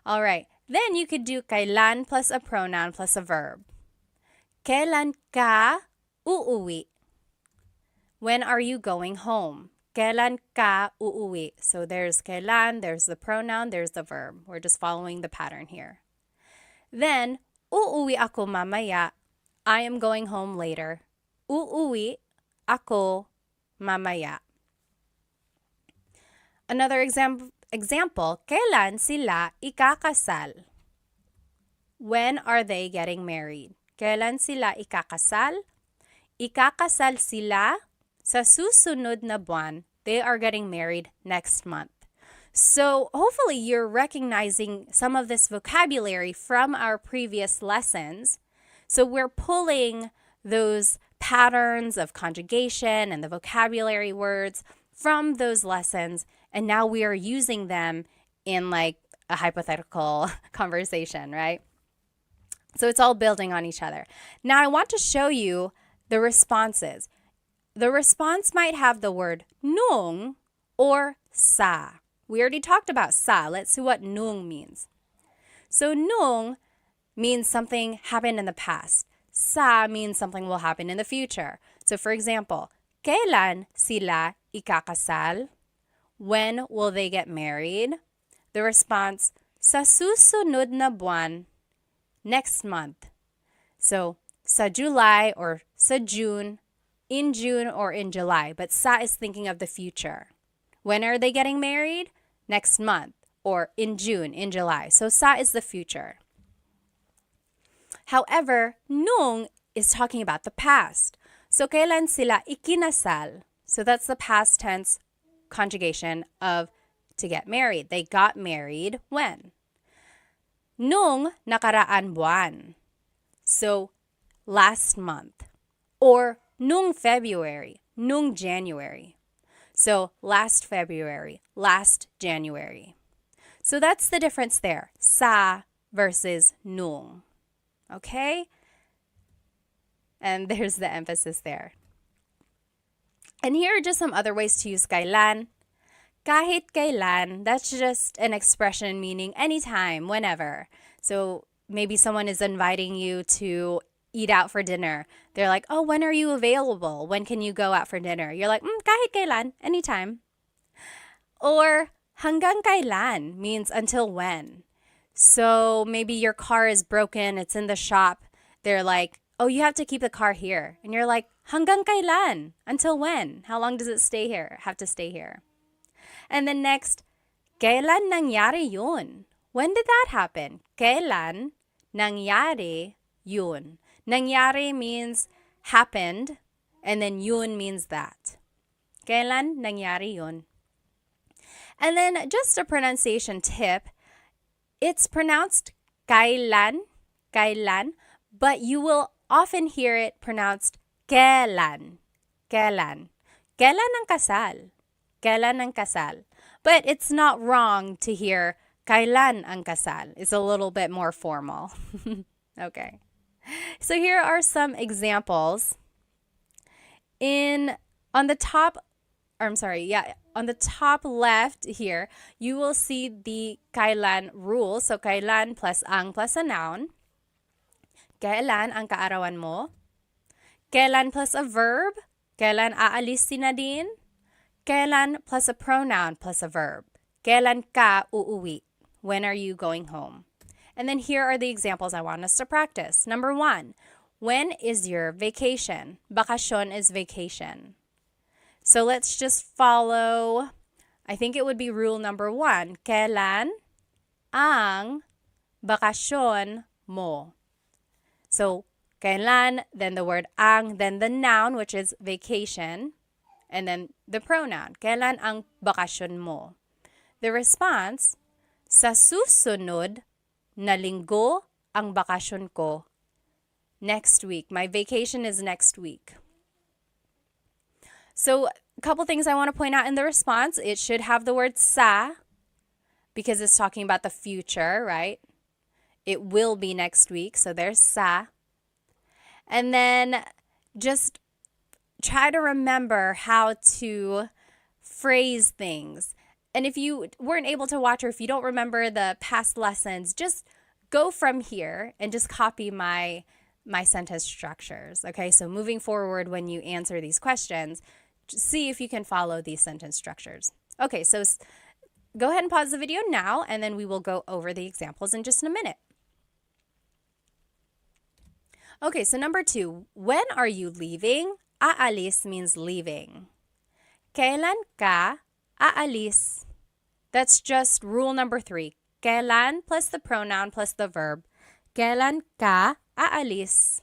All right, then you could do kailan plus a pronoun plus a verb. Kailan ka uuwi? When are you going home? Kailan ka uuwi? So there's kailan, there's the pronoun, there's the verb. We're just following the pattern here. Then, uuwi ako mamaya. I am going home later. Uuwi ako mamaya. Another example, kailan sila ikakasal? When are they getting married? Kailan sila ikakasal? Ikakasal sila sa susunod na buwan. They are getting married next month. So hopefully you're recognizing some of this vocabulary from our previous lessons. So we're pulling those patterns of conjugation and the vocabulary words from those lessons, and now we are using them in like a hypothetical conversation, right? So it's all building on each other. Now I want to show you the responses. The response might have the word nung or sa. We already talked about sa. Let's see what nung means. So nung means something happened in the past. Sa means something will happen in the future. So for example, kailan sila ikakasal? When will they get married? The response, sa susunod na buwan, next month. So sa July or sa June, in June or in July. But sa is thinking of the future. When are they getting married? Next month or in June, in July. So sa is the future. However, nung is talking about the past. So kailan sila ikinasal? So that's the past tense conjugation of to get married. They got married when? Nung nakaraan buwan. So last month. Or nung February, nung January. So last February, last January. So that's the difference there. Sa versus nung. Okay? And there's the emphasis there. And here are just some other ways to use kailan. Kahit kailan, that's just an expression meaning anytime, whenever. So maybe someone is inviting you to eat out for dinner. They're like, oh, when are you available? When can you go out for dinner? You're like, kahit kailan, anytime. Or hanggang kailan means until when. So maybe your car is broken, it's in the shop. They're like, oh, you have to keep the car here. And you're like, hanggang kailan? Until when? How long does it stay here? Have to stay here. And then next, kailan nangyari yun? When did that happen? Kailan nangyari yun? Nangyari means happened, and then yun means that. Kailan nangyari yun? And then just a pronunciation tip, it's pronounced kailan, kailan, but you will often hear it pronounced kailan, kailan. Kailan ang kasal? Kailan ang kasal? But it's not wrong to hear kailan ang kasal. It's a little bit more formal. Okay. So here are some examples. On the top left here, you will see the kailan rule. So kailan plus ang plus a noun. Kailan ang kaarawan mo? Kailan plus a verb? Kailan aalis si Nadine? Kailan plus a pronoun plus a verb. Kailan ka uuwi? When are you going home? And then here are the examples I want us to practice. Number 1, when is your vacation? Bakasyon is vacation. So let's just follow, I think it would be rule number 1. Kailan ang bakasyon mo? So kailan, then the word ang, then the noun, which is vacation, and then the pronoun. Kailan ang bakasyon mo? The response, sa susunod na linggo ang bakasyon ko. Next week. My vacation is next week. So a couple things I want to point out in the response. It should have the word sa because it's talking about the future, right? It will be next week. So there's sa. And then just try to remember how to phrase things. And if you weren't able to watch or if you don't remember the past lessons, just go from here and just copy my sentence structures. Okay, so moving forward when you answer these questions, see if you can follow these sentence structures. Okay, so go ahead and pause the video now, and then we will go over the examples in just a minute. Okay, so number 2, when are you leaving? Aalis means leaving. Kailan ka aalis? That's just rule number 3. Kailan plus the pronoun plus the verb. Kailan ka aalis?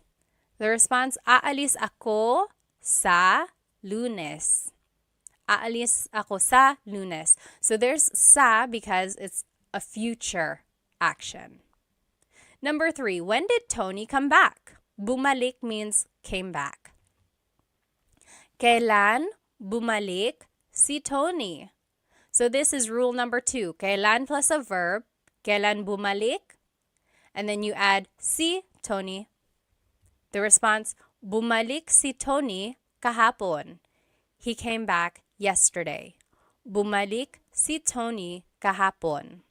The response, aalis ako sa Lunes. Aalis ako sa Lunes. So there's sa because it's a future action. Number 3, when did Tony come back? Bumalik means came back. Kailan bumalik si Tony? So this is rule number 2. Kailan plus a verb. Kailan bumalik? And then you add si Tony. The response, bumalik si Tony kahapon. He came back yesterday. Bumalik si Tony kahapon.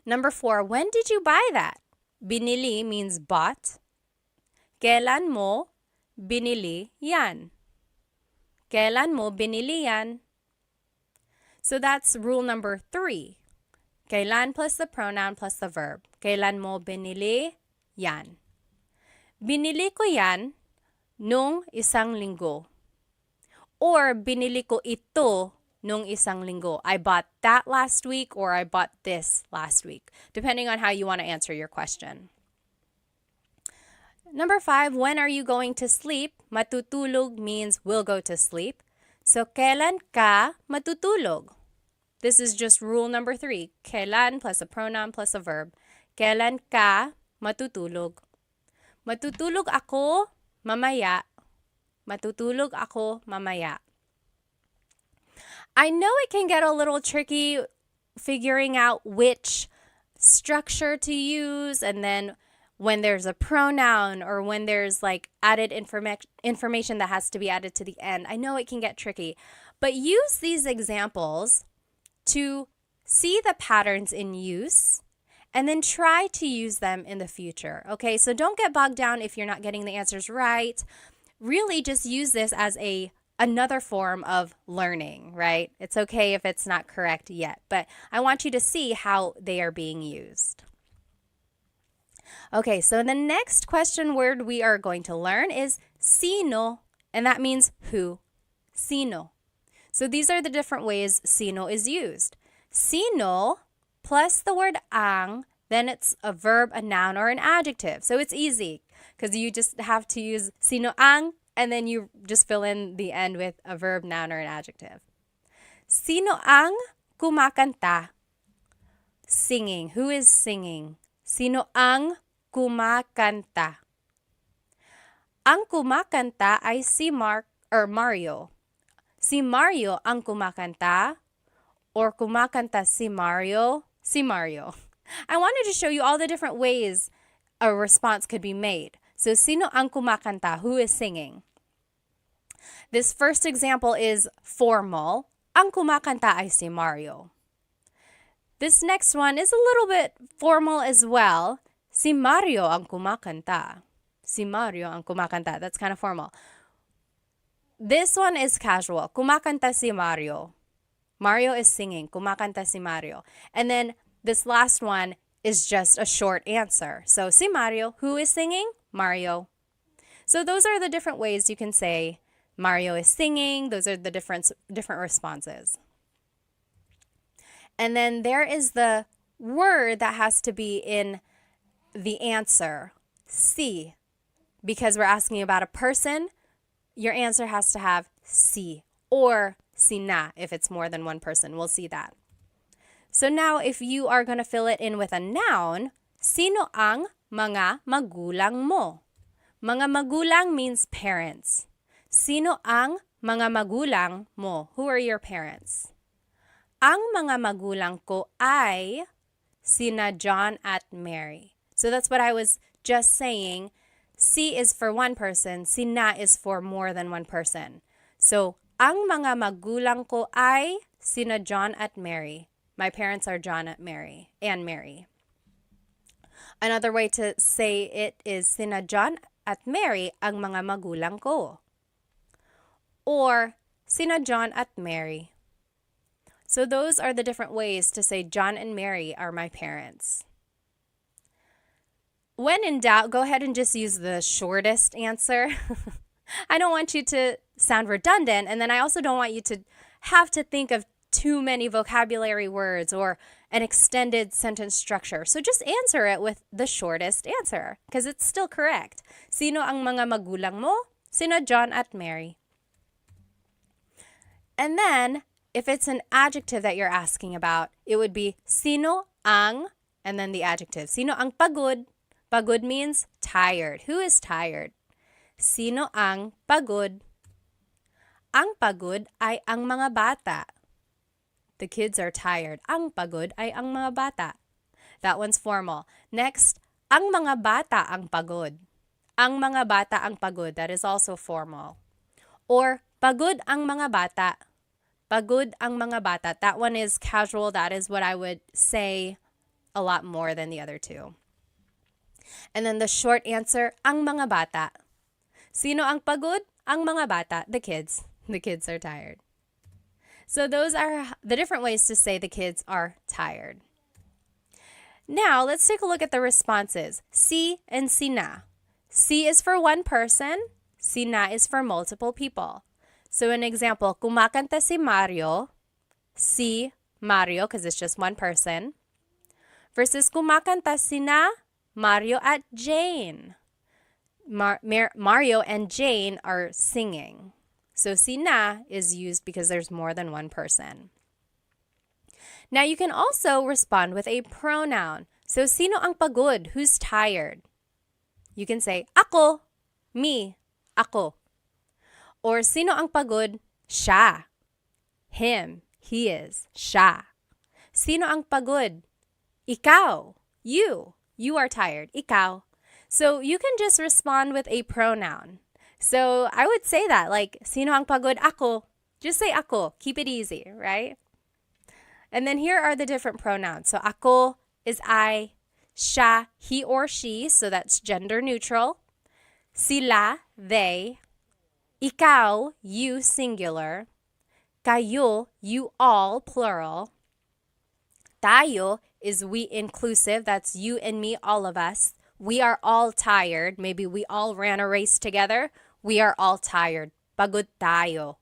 Number 4, when did you buy that? Binili means bought. Kailan mo binili yan? Kailan mo binili yan? So that's rule number 3. Kailan plus the pronoun plus the verb. Kailan mo binili yan? Binili ko yan nung isang linggo. Or binili ko ito nung isang linggo. I bought that last week or I bought this last week, depending on how you want to answer your question. Number 5, when are you going to sleep? Matutulog means will go to sleep. So, kailan ka matutulog? This is just rule number 3. Kailan plus a pronoun plus a verb. Kailan ka matutulog? Matutulog ako mamaya. Matutulog ako mamaya. I know it can get a little tricky figuring out which structure to use, and then when there's a pronoun or when there's like added information that has to be added to the end. I know it can get tricky, but use these examples to see the patterns in use and then try to use them in the future. Okay, so don't get bogged down if you're not getting the answers right. Really just use this as another form of learning, right? It's okay if it's not correct yet, but I want you to see how they are being used. Okay, so the next question word we are going to learn is sino, and that means who. Sino. So these are the different ways sino is used. Sino plus the word ang, then it's a verb, a noun, or an adjective. So it's easy because you just have to use sino ang, and then you just fill in the end with a verb, noun, or an adjective. Sino ang kumakanta? Singing. Who is singing? Sino ang kumakanta? Ang kumakanta ay si Mario. Si Mario ang kumakanta, or kumakanta si Mario? Si Mario. I wanted to show you all the different ways a response could be made. So, sino ang kumakanta? Who is singing? This first example is formal. Ang kumakanta ay si Mario. This next one is a little bit formal as well. Si Mario ang kumakanta. Si Mario ang kumakanta. That's kind of formal. This one is casual. Kumakanta si Mario. Mario is singing. Kumakanta si Mario. And then this last one is just a short answer. So, si Mario. Who is singing? Mario. So those are the different ways you can say Mario is singing. Those are the different responses. And then there is the word that has to be in the answer, si. Because we're asking about a person, your answer has to have si or sina if it's more than one person. We'll see that. So now if you are going to fill it in with a noun, sino ang mga magulang mo? Mga magulang means parents. Sino ang mga magulang mo? Who are your parents? Ang mga magulang ko ay sina John at Mary. So that's what I was just saying. Si is for one person, sina is for more than one person. So, ang mga magulang ko ay sina John at Mary. My parents are John at Mary and Mary. Another way to say it is sina John at Mary ang mga magulang ko. Or sina John at Mary. So those are the different ways to say John and Mary are my parents. When in doubt, go ahead and just use the shortest answer. I don't want you to sound redundant, and then I also don't want you to have to think of too many vocabulary words or an extended sentence structure. So just answer it with the shortest answer because it's still correct. Sino ang mga magulang mo? Sino John at Mary. And then, if it's an adjective that you're asking about, it would be sino ang, and then the adjective. Sino ang pagod? Pagod means tired. Who is tired? Sino ang pagod? Ang pagod ay ang mga bata. The kids are tired. Ang pagod ay ang mga bata. That one's formal. Next, ang mga bata ang pagod. Ang mga bata ang pagod. That is also formal. Or, pagod ang mga bata. Pagod ang mga bata. That one is casual. That is what I would say a lot more than the other two. And then the short answer, ang mga bata. Sino ang pagod? Ang mga bata. The kids. The kids are tired. So those are the different ways to say the kids are tired. Now, let's take a look at the responses. Si and sina. Si is for one person. Sina is for multiple people. So an example, kumakanta si Mario. Si Mario, because it's just one person. Versus kumakanta sina Mario at Jane. Mario and Jane are singing. So sina is used because there's more than one person. Now you can also respond with a pronoun. So sino ang pagod? Who's tired? You can say, ako, me, ako. Or sino ang pagod? Siya. Him, he is, siya. Sino ang pagod? Ikaw, you. You are tired, ikaw. So you can just respond with a pronoun. So I would say that, like, sino ang pagod? Ako. Just say ako. Keep it easy, right? And then here are the different pronouns. So ako is I, siya, he or she, so that's gender neutral. Sila, they. Ikaw, you, singular. Kayo, you all, plural. Tayo is we inclusive. That's you and me, all of us. We are all tired. Maybe we all ran a race together. We are all tired. Pagod tayo.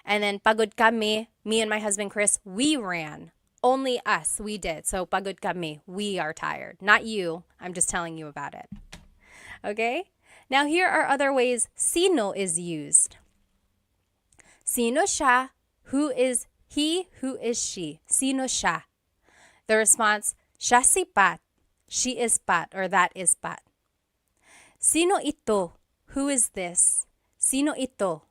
And then pagod kami, me and my husband Chris, we ran. Only us, we did. So pagod kami, we are tired. Not you. I'm just telling you about it. Okay? Now here are other ways sino is used. Sino siya? Who is he? Who is she? Sino siya? The response, siya si Pat. She is Pat, or that is Pat. Sino ito? Who is this? Sino ito?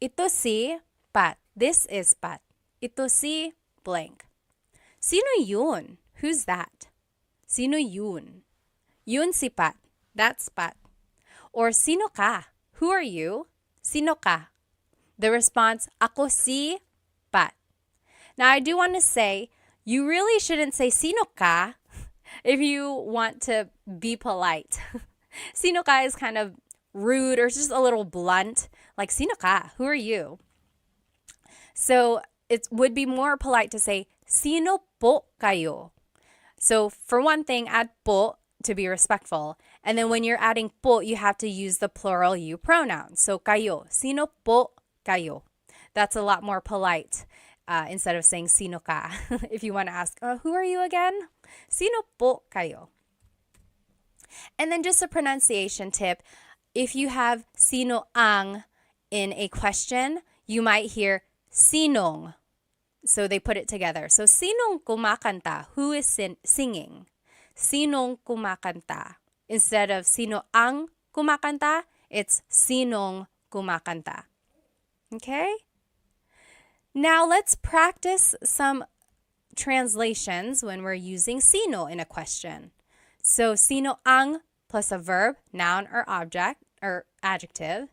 Ito si Pat. This is Pat. Ito si blank. Sino yun? Who's that? Sino yun? Yun si Pat. That's Pat. Or sino ka? Who are you? Sino ka? The response, ako si Pat. Now, I do want to say, you really shouldn't say sino ka if you want to be polite. Sino ka is kind of rude or just a little blunt. Like, sino ka? Who are you? So it would be more polite to say, sino po kayo? So for one thing, add po to be respectful. And then when you're adding po, you have to use the plural you pronoun. So kayo, sino po kayo? That's a lot more polite instead of saying sino ka. If you want to ask, who are you again? Sino po kayo? And then just a pronunciation tip. If you have sino ang in a question, you might hear sinong. So they put it together. So sinong kumakanta? Who is singing? Sinong kumakanta? Instead of sino ang kumakanta, it's sinong kumakanta. Okay? Now let's practice some translations when we're using sino in a question. So sino ang plus a verb, noun or object or adjective.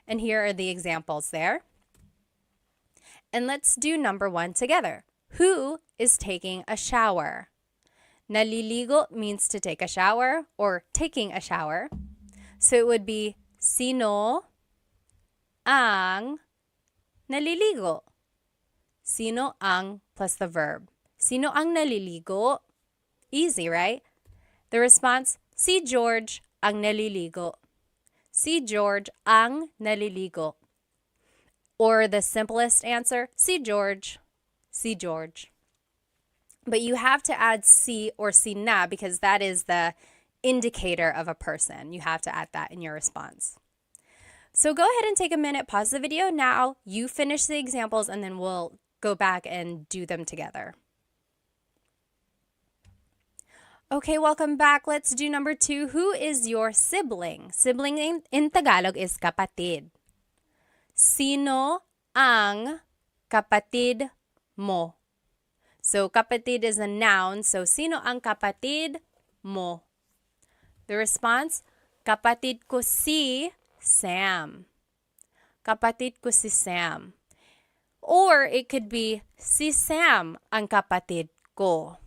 And here are the examples there. And let's do number 1 together. Who is taking a shower? Naliligo means to take a shower or taking a shower. So it would be sino ang naliligo. Sino ang plus the verb. Sino ang naliligo? Easy, right? The response, si George ang naliligo. Si George ang naliligo. Or the simplest answer, si George. Si George. But you have to add si or si na because that is the indicator of a person. You have to add that in your response. So go ahead and take a minute, pause the video now. You finish the examples and then we'll go back and do them together. Okay, welcome back. Let's do number 2. Who is your sibling? Sibling in Tagalog is kapatid. Sino ang kapatid mo? So kapatid is a noun. So sino ang kapatid mo? The response, kapatid ko si Sam. Kapatid ko si Sam. Or it could be, si Sam ang kapatid ko.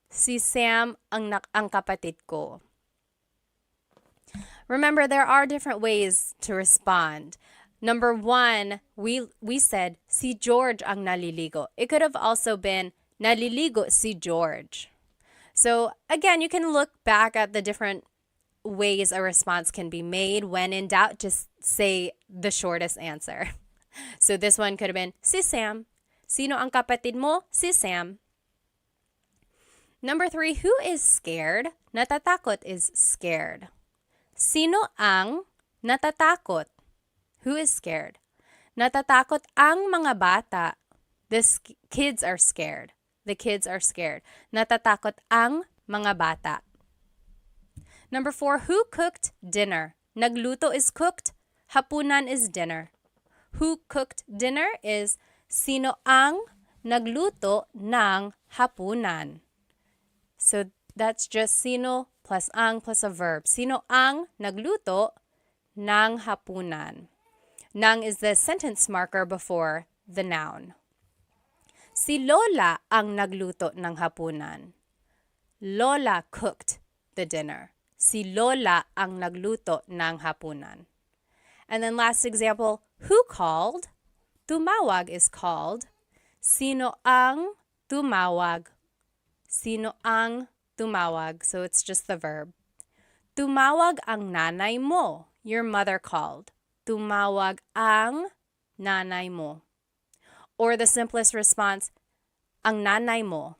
Si Sam ang kapatid ko. Remember, there are different ways to respond. Number 1, we said, si George ang naliligo. It could have also been, naliligo si George. So again, you can look back at the different ways a response can be made. When in doubt, just say the shortest answer. So this one could have been, si Sam. Sino ang kapatid mo? Si Sam. Number 3, who is scared? Natatakot is scared. Sino ang natatakot? Who is scared? Natatakot ang mga bata. The kids are scared. The kids are scared. Natatakot ang mga bata. Number 4, who cooked dinner? Nagluto is cooked, hapunan is dinner. Who cooked dinner is sino ang nagluto ng hapunan. So that's just sino plus ang plus a verb. Sino ang nagluto ng hapunan? Nang is the sentence marker before the noun. Si Lola ang nagluto ng hapunan. Lola cooked the dinner. Si Lola ang nagluto ng hapunan. And then last example, who called? Tumawag is called. Sino ang tumawag? Sino ang tumawag? So it's just the verb. Tumawag ang nanay mo. Your mother called. Tumawag ang nanay mo. Or the simplest response, ang nanay mo.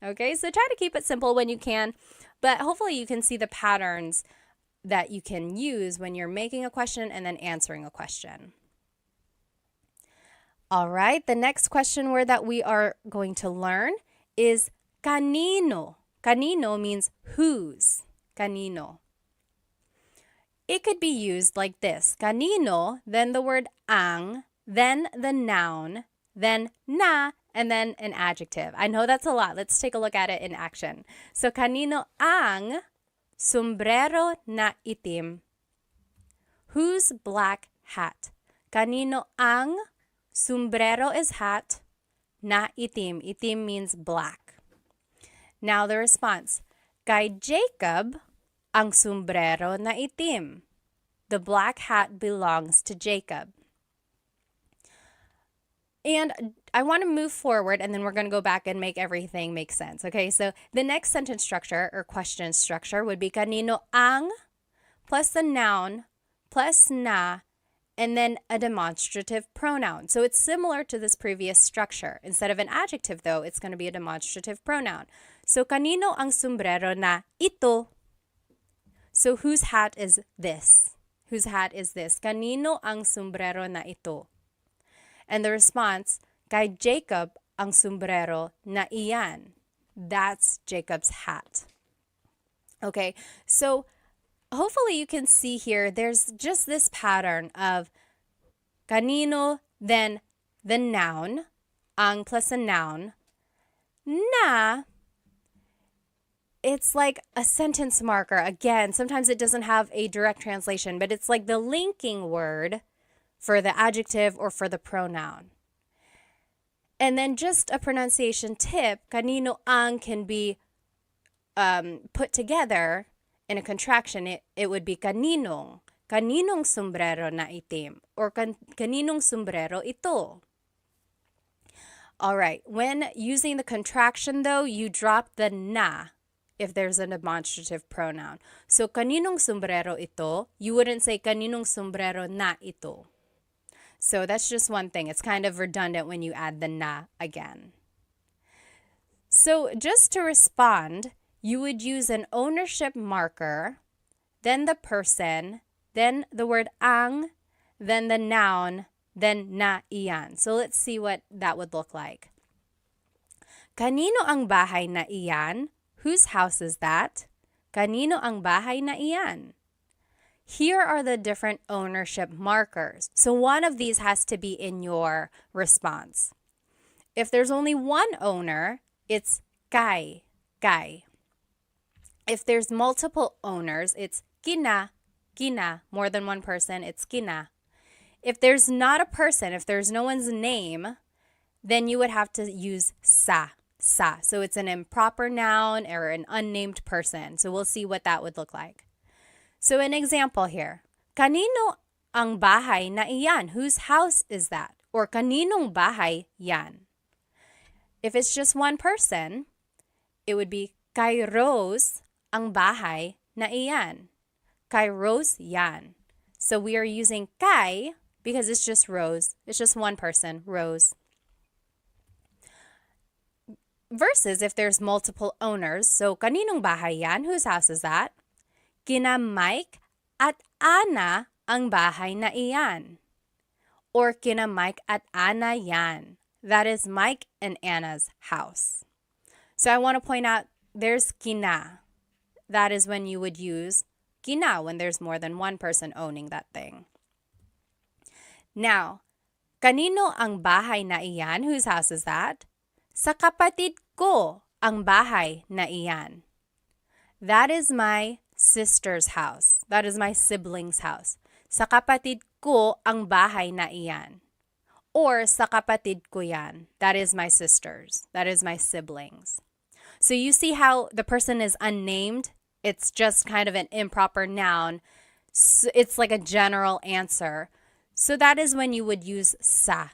Okay, so try to keep it simple when you can, but hopefully you can see the patterns that you can use when you're making a question and then answering a question. All right, the next question word that we are going to learn is kanino. Kanino means whose. Kanino. It could be used like this. Kanino, then the word ang, then the noun, then na, and then an adjective. I know that's a lot. Let's take a look at it in action. So, kanino ang sombrero na itim? Whose black hat? Kanino ang sombrero is hat, na itim. Itim means black. Now the response. Kay Jacob ang sombrero na itim. The black hat belongs to Jacob. And I want to move forward and then we're going to go back and make everything make sense. Okay, so the next sentence structure or question structure would be kanino ang plus the noun plus na and then a demonstrative pronoun. So it's similar to this previous structure. Instead of an adjective though, it's going to be a demonstrative pronoun. So kanino ang sombrero na ito? So whose hat is this? Whose hat is this? Kanino ang sombrero na ito? And the response, kay Jacob ang sombrero na iyan. That's Jacob's hat. Okay, so hopefully you can see here, there's just this pattern of kanino, then the noun, ang plus a noun, na, it's like a sentence marker. Again, sometimes it doesn't have a direct translation, but it's like the linking word for the adjective or for the pronoun. And then just a pronunciation tip, kanino ang can be put together in a contraction. It would be kaninong. Kaninong sombrero na itim. Or kaninong sombrero ito. All right, when using the contraction though, you drop the na if there's a demonstrative pronoun. So kaninong sombrero ito, you wouldn't say kaninong sombrero na ito. So that's just one thing. It's kind of redundant when you add the na again. So just to respond, you would use an ownership marker, then the person, then the word ang, then the noun, then na iyan. So let's see what that would look like. Kanino ang bahay na iyan? Whose house is that? Kanino ang bahay na iyan? Here are the different ownership markers. So one of these has to be in your response. If there's only one owner, it's kay, kay. If there's multiple owners, it's kina, kina. More than one person, it's kina. If there's not a person, if there's no one's name, then you would have to use sa, sa. So it's an improper noun or an unnamed person. So we'll see what that would look like. So an example here, kanino ang bahay na iyan? Whose house is that? Or kaninong bahay yan? If it's just one person, it would be kay Rose ang bahay na iyan. Kay Rose yan. So we are using kay because it's just Rose. It's just one person, Rose. Versus if there's multiple owners, so kaninong bahay yan? Whose house is that? Kina Mike at Ana ang bahay na iyan. Or kina Mike at Ana yan. That is Mike and Anna's house. So I want to point out there's kina. that is when you would use kina when there's more than one person owning that thing. Now, kanino ang bahay na iyan? Whose house is that? Sa kapatid ko ang bahay na iyan. That is my sister's house. That is my sibling's house. Sa kapatid ko ang bahay na iyan. Or sa kapatid ko yan. That is my sister's. That is my siblings. So you see how the person is unnamed? It's just kind of an improper noun. It's like a general answer. So that is when you would use sa,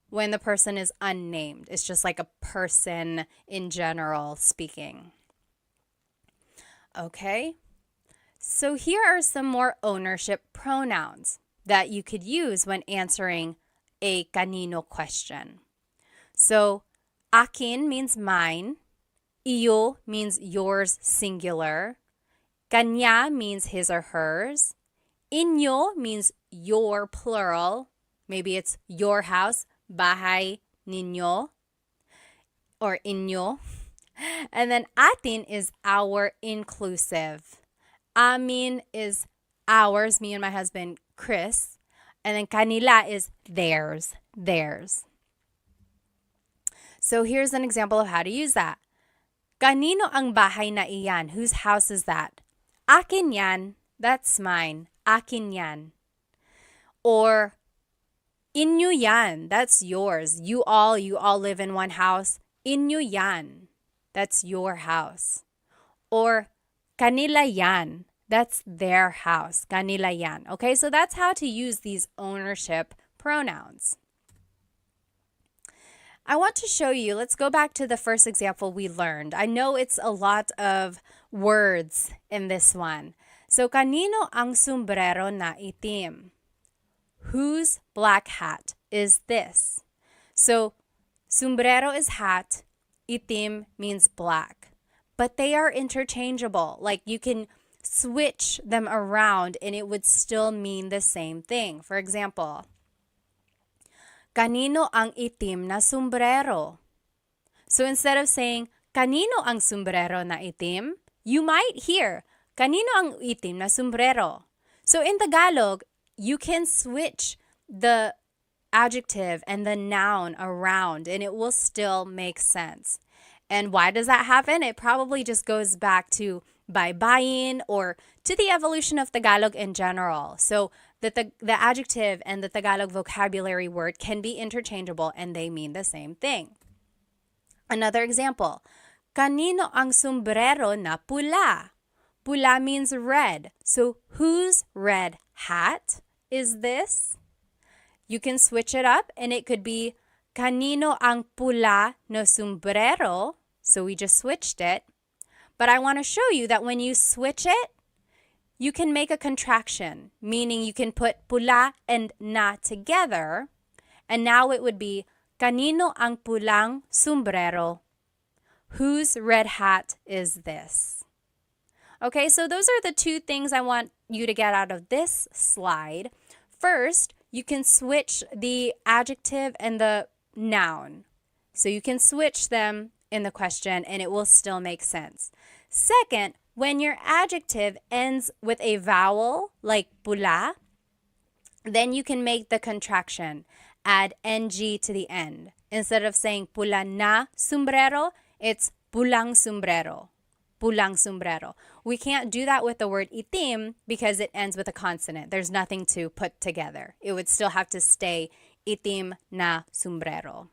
when the person is unnamed. It's just like a person in general speaking. Okay, so here are some more ownership pronouns that you could use when answering a kanino question. So, akin means mine. Iyo means yours singular. Kanya means his or hers. Inyo means your plural. Maybe it's your house, bahay ninyo, or inyo. And then atin is our inclusive. Amin is ours, me and my husband, Chris. And then kanila is theirs. So here's an example of how to use that. Kanino ang bahay na iyan? Whose house is that? Akin yan. That's mine. Akin yan. Or inyo yan. That's yours. You all live in one house. Inyo yan. That's your house. Or kanila yan. That's their house. Kanila yan. Okay, so that's how to use these ownership pronouns. I want to show you, let's go back to the first example we learned. I know it's a lot of words in this one. So, kanino ang sombrero na itim? Whose black hat is this? So, sombrero is hat, itim means black. But they are interchangeable. Like you can switch them around and it would still mean the same thing. For example, kanino ang itim na sombrero? So instead of saying, kanino ang sombrero na itim, you might hear, kanino ang itim na sombrero? So in Tagalog, you can switch the adjective and the noun around and it will still make sense. And why does that happen? It probably just goes back to baybayin or to the evolution of Tagalog in general. So the adjective and the Tagalog vocabulary word can be interchangeable and they mean the same thing. Another example, kanino ang sombrero na pula? Pula means red. So whose red hat is this? You can switch it up and it could be kanino ang pula no sombrero. So we just switched it. But I want to show you that when you switch it, you can make a contraction, meaning you can put pula and na together. And now it would be kanino ang pulang sombrero? Whose red hat is this? Okay, so those are the two things I want you to get out of this slide. First, you can switch the adjective and the noun. So you can switch them in the question and it will still make sense. Second, when your adjective ends with a vowel like pula, then you can make the contraction. Add ng to the end. Instead of saying pula na sombrero, it's pulang sombrero. Pulang sombrero. We can't do that with the word itim because it ends with a consonant. There's nothing to put together. It would still have to stay itim na sombrero.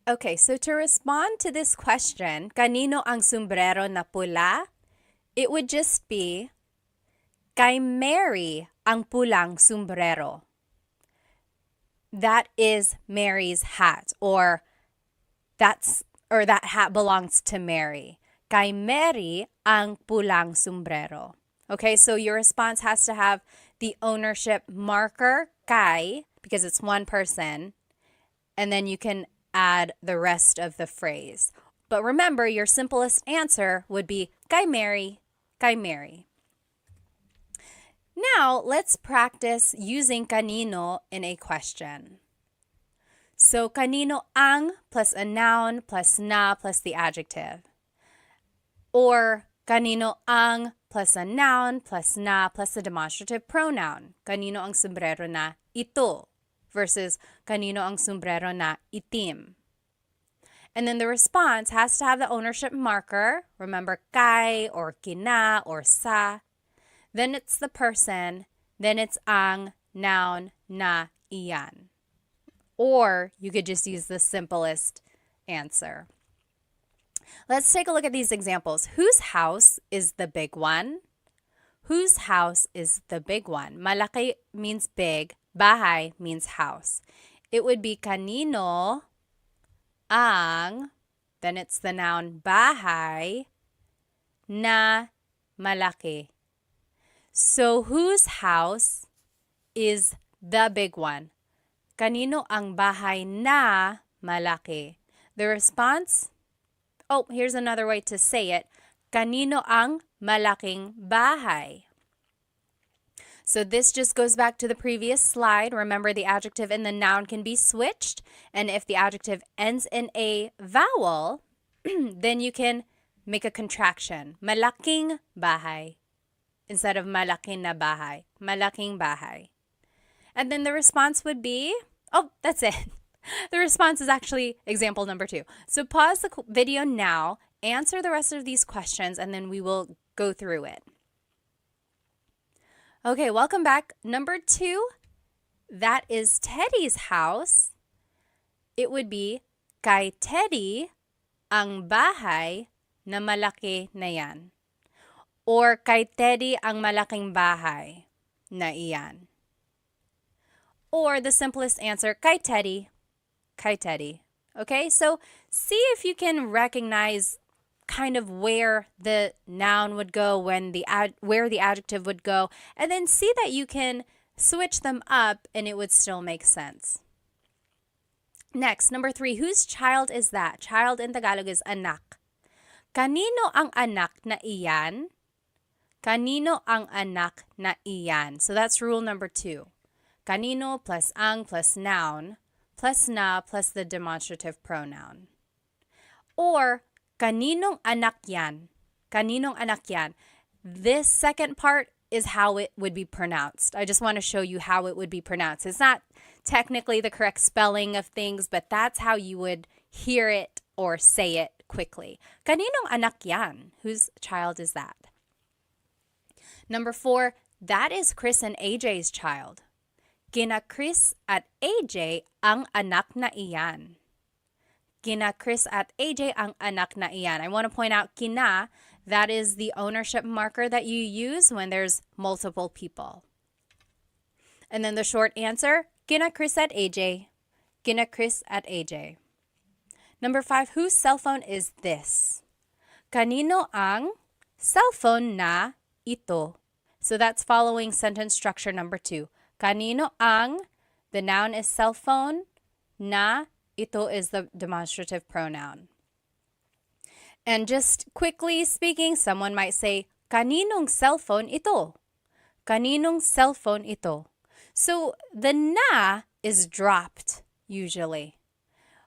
Okay, so to respond to this question, kanino ang sombrero na pula? It would just be, kay Mary ang pulang sombrero. That is Mary's hat, or that hat belongs to Mary. Kay Mary ang pulang sombrero. Okay, so your response has to have the ownership marker, kay, because it's one person, and then you can add the rest of the phrase. But remember, your simplest answer would be kay Mary, kay Mary. Now, let's practice using kanino in a question. So, kanino ang plus a noun plus na plus the adjective. Or kanino ang plus a noun plus na plus a demonstrative pronoun. Kanino ang sombrero na ito versus kanino ang sombrero na itim. And then the response has to have the ownership marker. Remember, kay or kina or sa. Then it's the person. Then it's ang, noun, na, iyan. Or you could just use the simplest answer. Let's take a look at these examples. Whose house is the big one? Whose house is the big one? Malaki means big. Bahay means house. It would be kanino ang, then it's the noun bahay, na malaki. So whose house is the big one? Kanino ang bahay na malaki? The response, here's another way to say it. Kanino ang malaking bahay? So this just goes back to the previous slide. Remember, the adjective and the noun can be switched. And if the adjective ends in a vowel, then you can make a contraction. Malaking bahay instead of malaking na bahay. Malaking bahay. And then the response would be, that's it. The response is actually example number 2. So pause the video now, answer the rest of these questions, and then we will go through it. Okay, welcome back. Number 2, that is Teddy's house. It would be, kay Teddy ang bahay na malaki na yan. Or kay Teddy ang malaking bahay na iyan. Or the simplest answer, kay Teddy. Kay Teddy. Okay, so see if you can recognize kind of where the noun would go, where the adjective would go, and then see that you can switch them up and it would still make sense. Next, number 3, whose child is that? Child in Tagalog is anak. Kanino ang anak na iyan? Kanino ang anak na iyan? So that's rule number 2. Kanino plus ang plus noun plus na plus the demonstrative pronoun. Or kaninong anak yan? Kaninong anak yan? This second part is how it would be pronounced. I just want to show you how it would be pronounced. It's not technically the correct spelling of things, but that's how you would hear it or say it quickly. Kaninong anak yan? Whose child is that? Number 4, that is Chris and AJ's child. Kina Chris at AJ ang anak na iyan. Kina Chris at AJ ang anak na iyan. I want to point out kina, that is the ownership marker that you use when there's multiple people. And then the short answer, kina Chris at AJ. Kina Chris at AJ. Number 5, whose cell phone is this? Kanino ang cellphone na ito? So that's following sentence structure number 2. Kanino ang, the noun is cell phone, na, ito is the demonstrative pronoun. And just quickly speaking, someone might say, kaninong cell phone ito? Kaninong cell phone ito? So the na is dropped usually.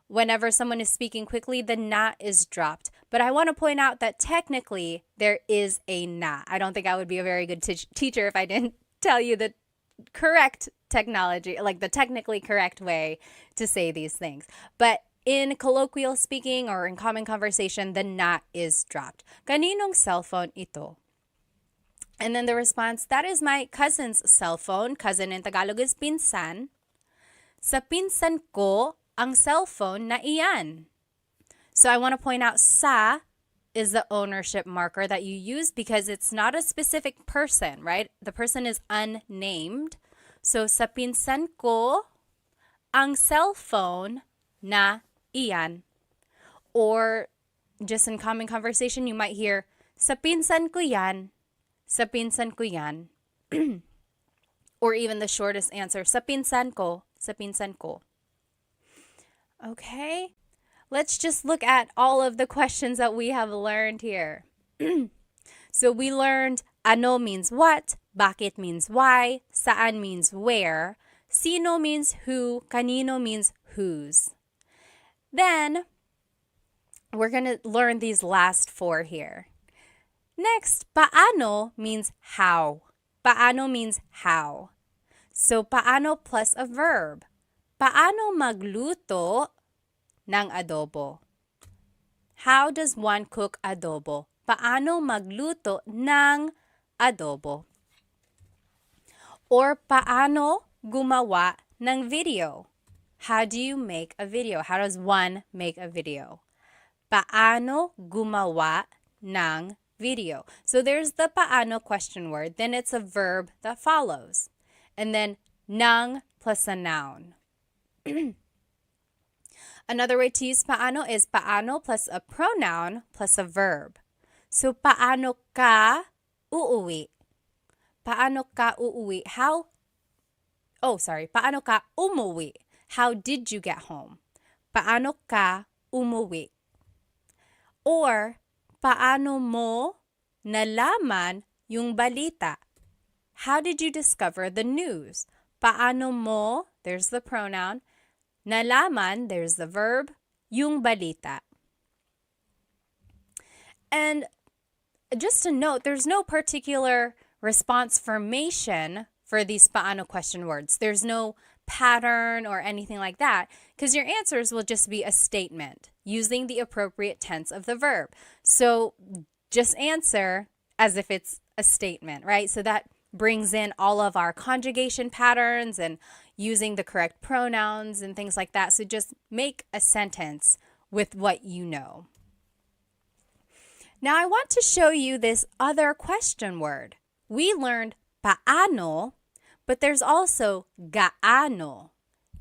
Whenever someone is speaking quickly, the na is dropped. But I want to point out that technically there is a na. I don't think I would be a very good teacher if I didn't tell you the correct technology, like the technically correct way to say these things. But in colloquial speaking or in common conversation, the na is dropped. Kaninong cell phone ito? And then the response, that is my cousin's cell phone. Cousin in Tagalog is pinsan. Sa pinsan ko ang cell phone na iyan. So I want to point out sa is the ownership marker that you use because it's not a specific person, right? The person is unnamed. So sa pinsan ko ang cell phone na iyan. Or just in common conversation, you might hear, sa pinsan ko yan. Sa pinsan ko yan. Or even the shortest answer, sa pinsan ko. Sa pinsan ko. Okay. Let's just look at all of the questions that we have learned here. So we learned ano means what, bakit means why, saan means where, sino means who, kanino means whose. Then we're going to learn these last 4 here. Next, paano means how. Paano means how. So, paano plus a verb. Paano magluto ng adobo? How does one cook adobo? Paano magluto ng adobo? Or paano gumawa ng video? How do you make a video? How does one make a video? Paano gumawa ng video? So there's the paano question word, then it's a verb that follows. And then ng plus a noun. Another way to use paano is paano plus a pronoun plus a verb. So paano ka uuwi? Paano ka uuwi? Paano ka umuwi? How did you get home? Paano ka umuwi? Or, paano mo nalaman yung balita? How did you discover the news? Paano mo, there's the pronoun. Nalaman, there's the verb. Yung balita. And just to note, there's no particular response formation for these paano question words. There's no pattern or anything like that because your answers will just be a statement using the appropriate tense of the verb. So just answer as if it's a statement, right? So that brings in all of our conjugation patterns and using the correct pronouns and things like that. So just make a sentence with what you know. Now I want to show you this other question word. We learned paano, but there's also gaano.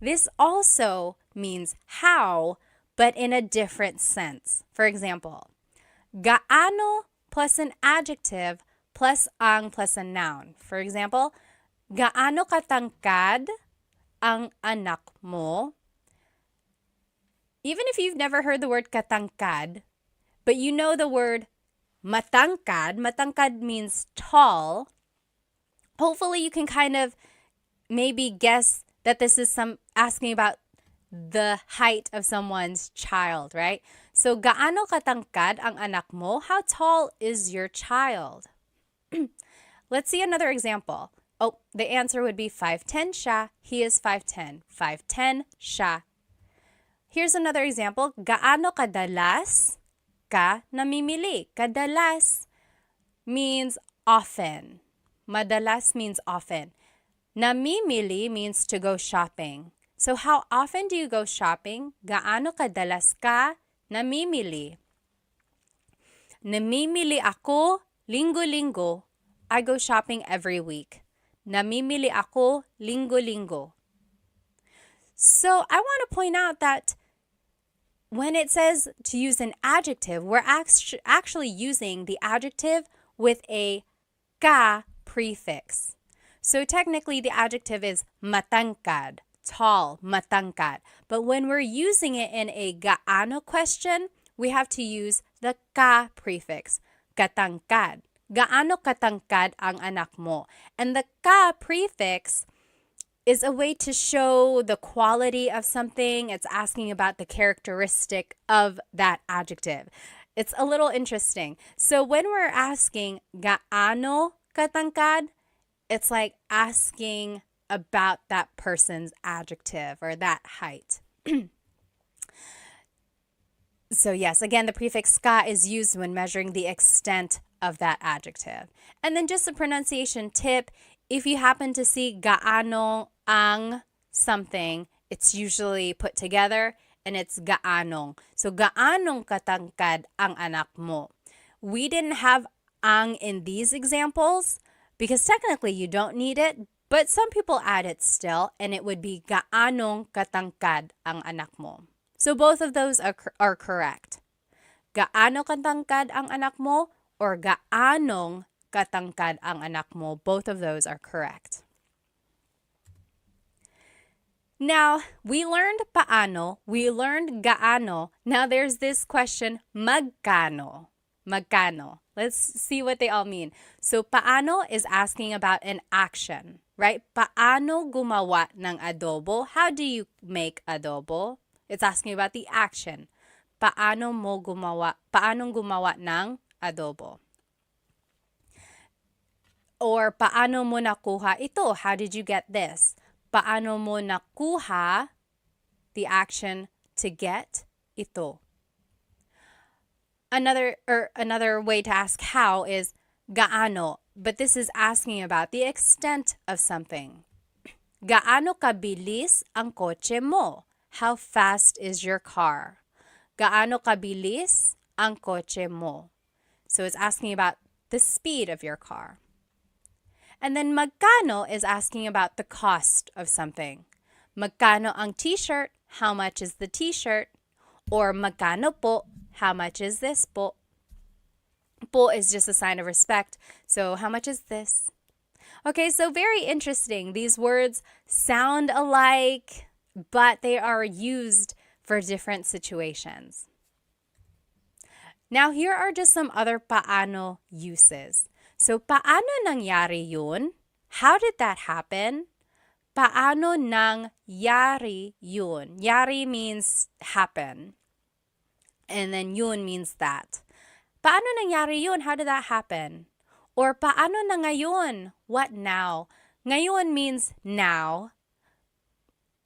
This also means how, but in a different sense. For example, gaano plus an adjective plus ang plus a noun. For example, gaano katangkad ang anak mo? Even if you've never heard the word katangkad, but you know the word matangkad. Matangkad means tall. Hopefully you can kind of maybe guess that this is asking about the height of someone's child, right? So, gaano katangkad ang anak mo? How tall is your child? Let's see another example. Oh, the answer would be 5'10" siya. He is 5'10". 5'10" siya. Here's another example. Gaano kadalas ka namimili? Kadalas means often. Madalas means often. Namimili means to go shopping. So how often do you go shopping? Gaano kadalas ka namimili? Namimili ako linggo-linggo. I go shopping every week. Namimili ako linggo-linggo. So I want to point out that when it says to use an adjective, we're actually using the adjective with a ka prefix. So technically the adjective is matangkad, tall, matangkad. But when we're using it in a gaano question, we have to use the ka prefix, katangkad. Gaano katangkad ang anak mo? And the ka prefix is a way to show the quality of something. It's asking about the characteristic of that adjective. It's a little interesting. So when we're asking gaano katangkad, it's like asking about that person's adjective or that height. So yes, again, the prefix ka is used when measuring the extent of that adjective. And then just a pronunciation tip, if you happen to see gaano ang something, it's usually put together and it's gaanong. So gaanong katangkad ang anak mo? We didn't have ang in these examples because technically you don't need it, but some people add it still and it would be gaanong katangkad ang anak mo. So both of those are correct. Gaano katangkad ang anak mo or gaanong katangkad ang anak mo? Both of those are correct. Now, we learned paano, we learned gaano. Now there's this question, magkano. Magkano. Let's see what they all mean. So paano is asking about an action, right? Paano gumawa ng adobo? How do you make adobo? It's asking about the action. Paano gumawa ng adobo? Or paano mo nakuha ito? How did you get this? Paano mo nakuha, the action to get, ito. Another way to ask how is gaano, but this is asking about the extent of something. Gaano kabilis ang kotse mo? How fast is your car? Gaano kabilis ang kotse mo? So it's asking about the speed of your car. And then magkano is asking about the cost of something. Magkano ang t-shirt? How much is the t-shirt? Or magkano po? How much is this po? Po is just a sign of respect. So how much is this? Okay, so very interesting. These words sound alike, but they are used for different situations. Now, here are just some other paano uses. So, paano nangyari yun? How did that happen? Paano nangyari yun? Yari means happen. And then yun means that. Paano nangyari yun? How did that happen? Or paano na ngayon? What now? Ngayon means now.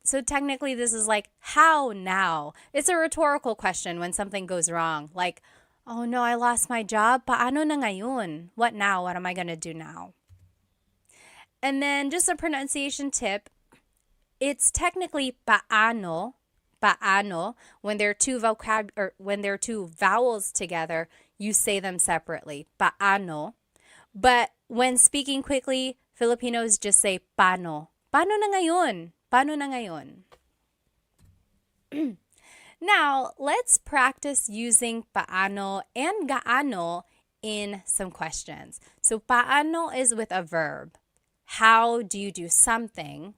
So technically this is like, how now? It's a rhetorical question when something goes wrong. Like, oh no, I lost my job. Paano na ngayon? What now? What am I going to do now? And then just a pronunciation tip. It's technically paano. Paano. When there are two vowels together, you say them separately. Paano. But when speaking quickly, Filipinos just say paano. Paano na ngayon? Paano na ngayon? Now, let's practice using paano and gaano in some questions. So, paano is with a verb. How do you do something?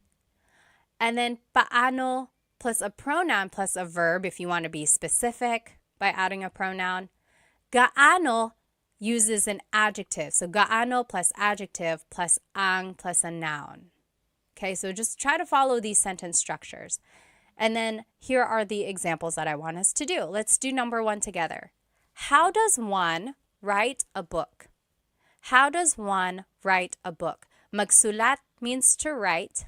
And then paano plus a pronoun plus a verb if you want to be specific by adding a pronoun. Gaano uses an adjective. So, gaano plus adjective plus ang plus a noun. Okay, so just try to follow these sentence structures. And then here are the examples that I want us to do. Let's do number 1 together. How does one write a book? How does one write a book? Magsulat means to write.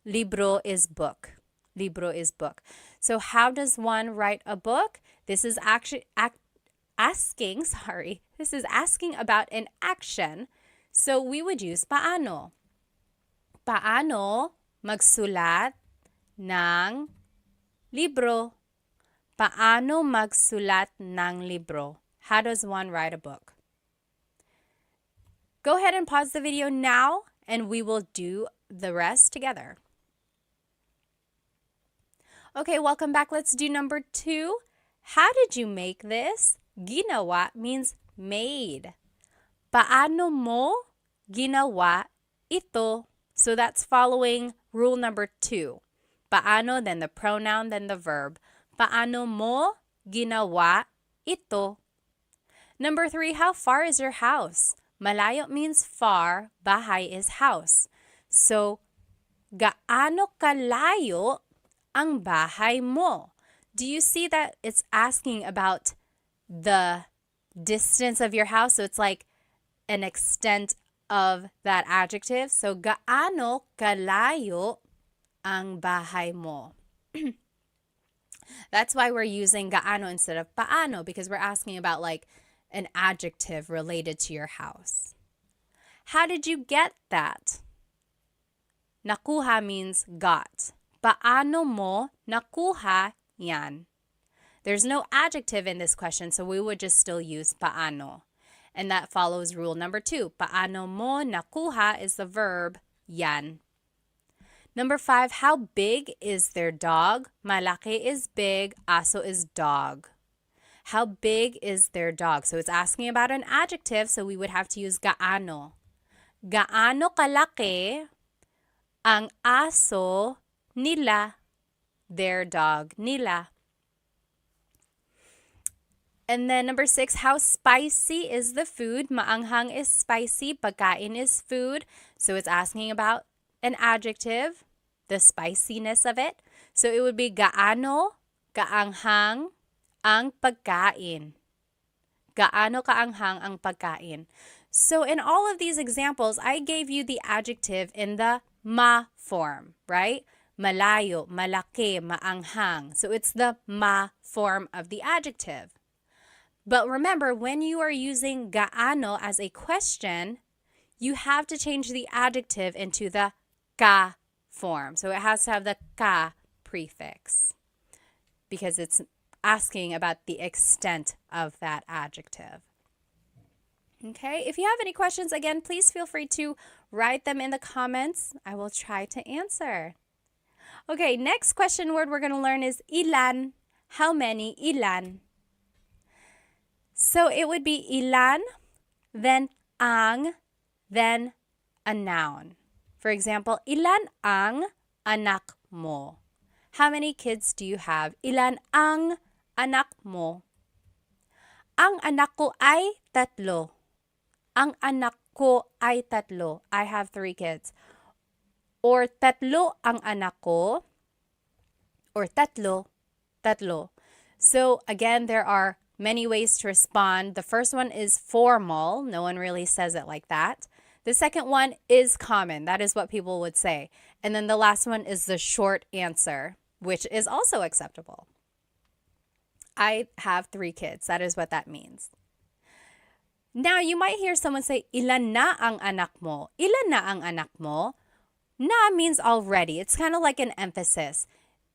Libro is book. Libro is book. So how does one write a book? This is actually asking about an action. So we would use paano. Paano magsulat ng libro? Paano magsulat ng libro? How does one write a book? Go ahead and pause the video now and we will do the rest together. Okay, welcome back. Let's do number 2. How did you make this? Ginawa means made. Paano mo ginawa ito? So that's following rule number 2. Paano, then the pronoun, then the verb. Paano mo ginawa ito? Number 3, how far is your house? Malayo means far, bahay is house. So, gaano kalayo ang bahay mo? Do you see that it's asking about the distance of your house? So it's like an extent of that adjective. So, gaano kalayo ang bahay mo? That's why we're using gaano instead of paano, because we're asking about like an adjective related to your house. How did you get that? Nakuha means got. Paano mo nakuha yan? There's no adjective in this question, so we would just still use paano. And that follows rule number 2. Paano mo nakuha is the verb yan. Number 5, how big is their dog? Malaki is big, aso is dog. How big is their dog? So it's asking about an adjective, so we would have to use gaano. Gaano kalaki ang aso nila, their dog nila. And then number 6, how spicy is the food? Maanghang is spicy, pagkain is food. So it's asking about an adjective, the spiciness of it. So it would be gaano kaanghang ang pagkain. Gaano kaanghang ang pagkain? So in all of these examples, I gave you the adjective in the ma form, right? Malayo, malaki, maanghang. So it's the ma form of the adjective. But remember, when you are using gaano as a question, you have to change the adjective into the ka form. So it has to have the ka prefix because it's asking about the extent of that adjective. Okay, if you have any questions, again, please feel free to write them in the comments. I will try to answer. Okay, next question word we're going to learn is ilan. How many? Ilan. So it would be ilan, then ang, then a noun. For example, ilan ang anak mo? How many kids do you have? Ilan ang anak mo? Ang anak ko ay 3. Ang anak ko ay 3. I have 3 kids. Or 3 ang anak ko. Or 3. So again, there are many ways to respond. The first one is formal. No one really says it like that. The second one is common. That is what people would say. And then the last one is the short answer, which is also acceptable. I have 3 kids. That is what that means. Now, you might hear someone say, ilan na ang anak mo? Ilan na ang anak mo? Na means already. It's kind of like an emphasis.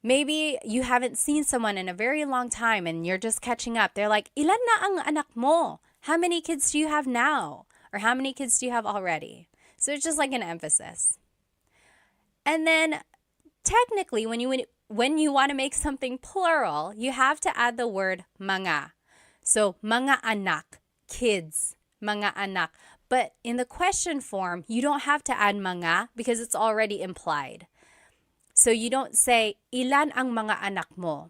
Maybe you haven't seen someone in a very long time and you're just catching up. They're like, ilan na ang anak mo? How many kids do you have now? Or how many kids do you have already? So it's just like an emphasis. And then technically, when you want to make something plural, you have to add the word mga. So mga anak, kids, mga anak. But in the question form, you don't have to add mga because it's already implied. So you don't say, ilan ang mga anak mo?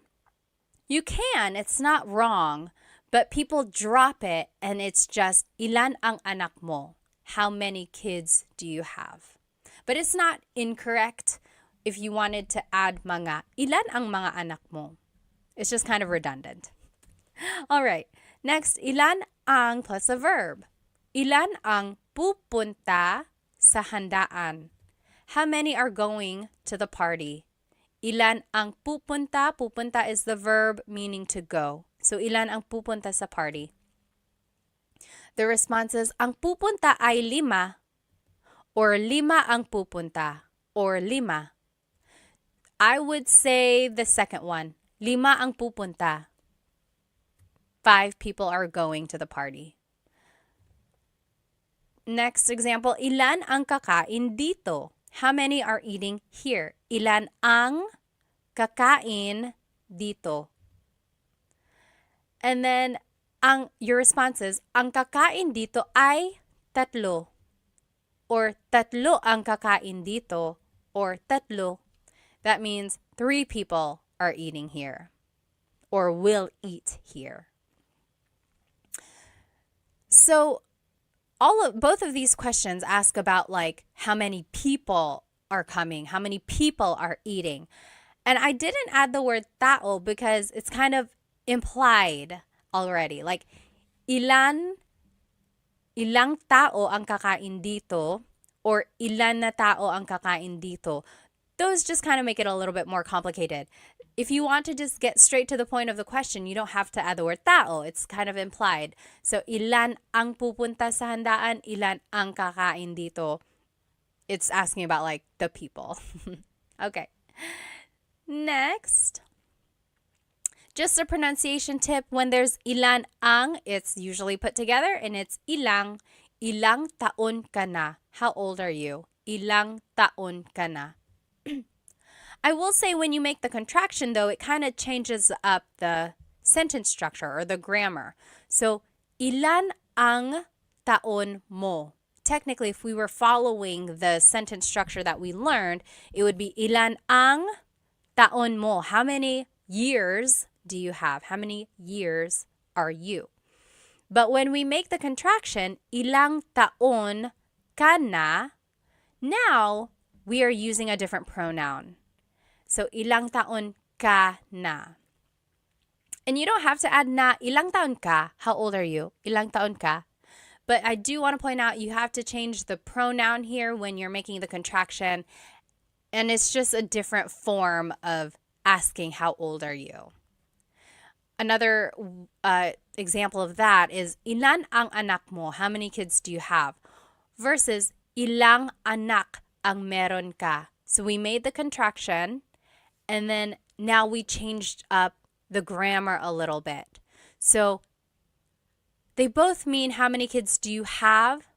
You can, it's not wrong, but people drop it and it's just, ilan ang anak mo? How many kids do you have? But it's not incorrect if you wanted to add mga, ilan ang mga anak mo? It's just kind of redundant. All right, next, ilan ang plus a verb. Ilan ang pupunta sa handaan? How many are going to the party? Ilan ang pupunta? Pupunta is the verb meaning to go. So ilan ang pupunta sa party? The response is, ang pupunta ay 5 or 5 ang pupunta or 5. I would say the second one. 5 ang pupunta. 5 people are going to the party. Next example, ilan ang kakain dito? How many are eating here? Ilan ang kakain dito? And then, your response is, ang kakain dito ay 3. Or 3 ang kakain dito. Or 3. That means 3 people are eating here. Or will eat here. So, both of these questions ask about like how many people are coming, how many people are eating. And I didn't add the word tao because it's kind of implied already. Like ilang tao ang kakain dito or ilan na tao ang kakain dito. Those just kind of make it a little bit more complicated. If you want to just get straight to the point of the question, you don't have to add the word tao. It's kind of implied. So, ilan ang pupunta sa handaan, ilan ang kakain dito. It's asking about like the people. Okay. Next. Just a pronunciation tip. When there's ilan ang, it's usually put together and it's ilang. Ilang taon ka na? How old are you? Ilang taon ka na? I will say when you make the contraction, though, it kind of changes up the sentence structure or the grammar. So, ilan ang taon mo? Technically, if we were following the sentence structure that we learned, it would be ilan ang taon mo? How many years do you have? How many years are you? But when we make the contraction, ilang taon ka na, now we are using a different pronoun. So, ilang taon ka na. And you don't have to add na. Ilang taon ka? How old are you? Ilang taon ka? But I do want to point out you have to change the pronoun here when you're making the contraction. And it's just a different form of asking how old are you. Another example of that is ilan ang anak mo? How many kids do you have? Versus ilang anak ang meron ka? So we made the contraction and then now we changed up the grammar a little bit. So they both mean how many kids do you have?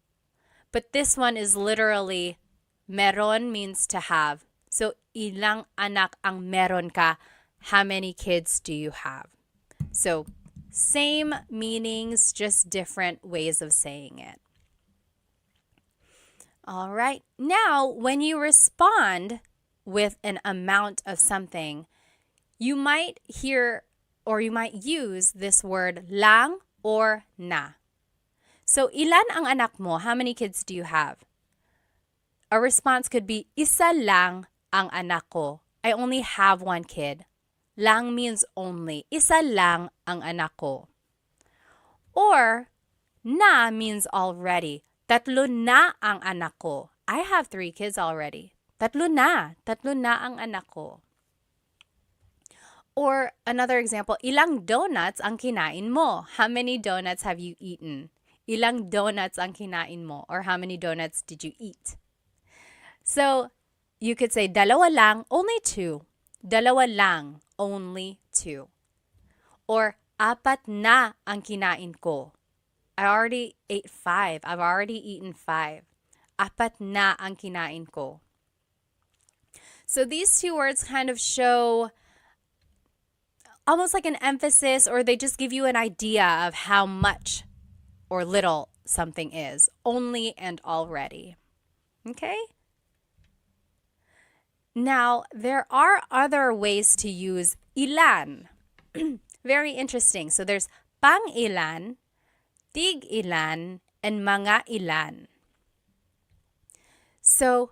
But this one is literally meron means to have. So ilang anak ang meron ka? How many kids do you have? So same meanings, just different ways of saying it. All right. Now, when you respond with an amount of something, you might hear or you might use this word lang or na. So, ilan ang anak mo? How many kids do you have? A response could be, isa lang ang anak ko. I only have one kid. Lang means only. Isa lang ang anak ko. Or, na means already. Tatlo na ang anak ko. I have 3 kids already. Tatlo na ang anak ko. Or another example, ilang donuts ang kinain mo? How many donuts have you eaten? Ilang donuts ang kinain mo? Or how many donuts did you eat? So, you could say, dalawa lang, only 2. Dalawa lang, only 2. Or, apat na ang kinain ko. I already ate 5. I've already eaten 5. Apat na ang kinain ko. So these 2 words kind of show almost like an emphasis, or they just give you an idea of how much or little something is. Only and already. Okay? Now, there are other ways to use ilan. Very interesting. So there's pang ilan, tig ilan, and mga ilan. So,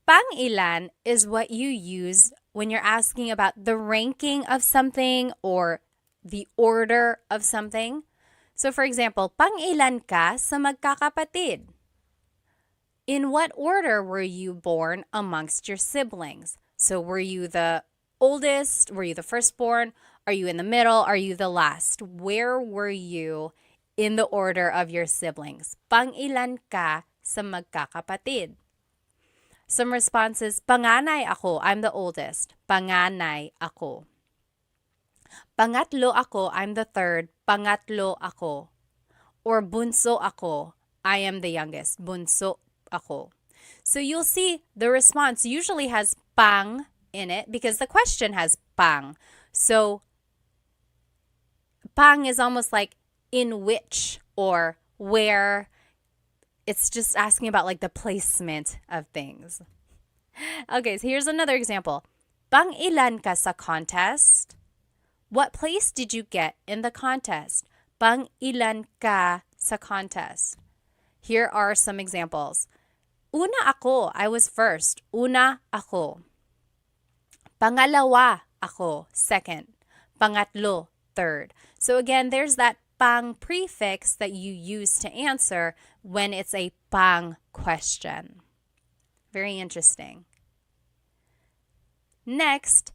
pang ilan is what you use when you're asking about the ranking of something or the order of something. So, for example, pang ilan ka sa magkakapatid? In what order were you born amongst your siblings? So, were you the oldest? Were you the firstborn? Are you in the middle? Are you the last? Where were you in the order of your siblings? Pang ilan ka sa magkakapatid? Some responses, panganay ako, I'm the oldest. Panganay ako. Pangatlo ako, I'm the third. Pangatlo ako. Or bunso ako, I am the youngest. Bunso ako. So you'll see the response usually has pang in it because the question has pang. So pang is almost like in which or where. It's just asking about like the placement of things. Okay, so here's another example. Pang ilan ka sa contest? What place did you get in the contest? Pang ilan ka sa contest? Here are some examples. Una ako, I was first. Una ako. Pangalawa ako, second. Pangatlo, third. So again, there's that pang prefix that you use to answer when it's a pang question. Very interesting. Next,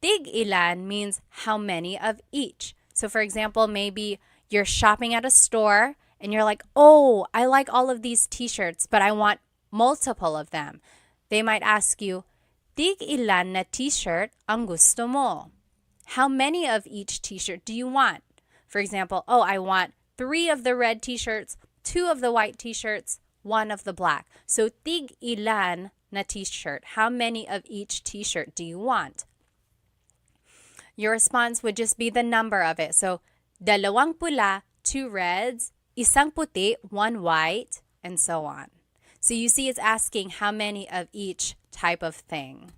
tig ilan means how many of each. So for example, maybe you're shopping at a store and you're like, oh, I like all of these t-shirts, but I want multiple of them. They might ask you, tig ilan na t-shirt ang gusto mo? How many of each t-shirt do you want? For example, oh, I want 3 of the red t-shirts, 2 of the white t-shirts, 1 of the black. So, tig ilan na t-shirt? How many of each t-shirt do you want? Your response would just be the number of it. So, dalawang pula, 2 reds, isang puti, 1 white, and so on. So, you see it's asking how many of each type of thing.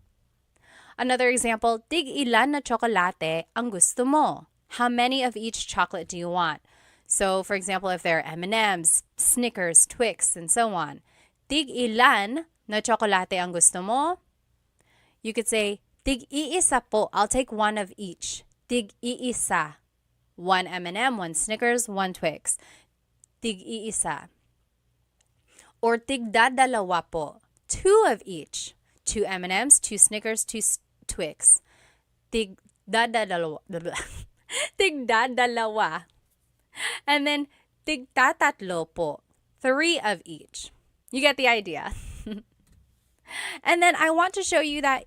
Another example, tig ilan na tsokolate ang gusto mo? How many of each chocolate do you want? So, for example, if there are M&Ms, Snickers, Twix, and so on. Tig ilan na tsokolate ang gusto mo? You could say, tig iisa po. I'll take 1 of each. Tig iisa. 1 M&M, 1 Snickers, 1 Twix. Tig-iisa. Or tigdadalawa po. 2 of each. 2 M&Ms, 2 Snickers, 2 Twix. Tigdadalawa. Tigdadalawa. And then tigtatatlo po. 3 of each. You get the idea. And then I want to show you that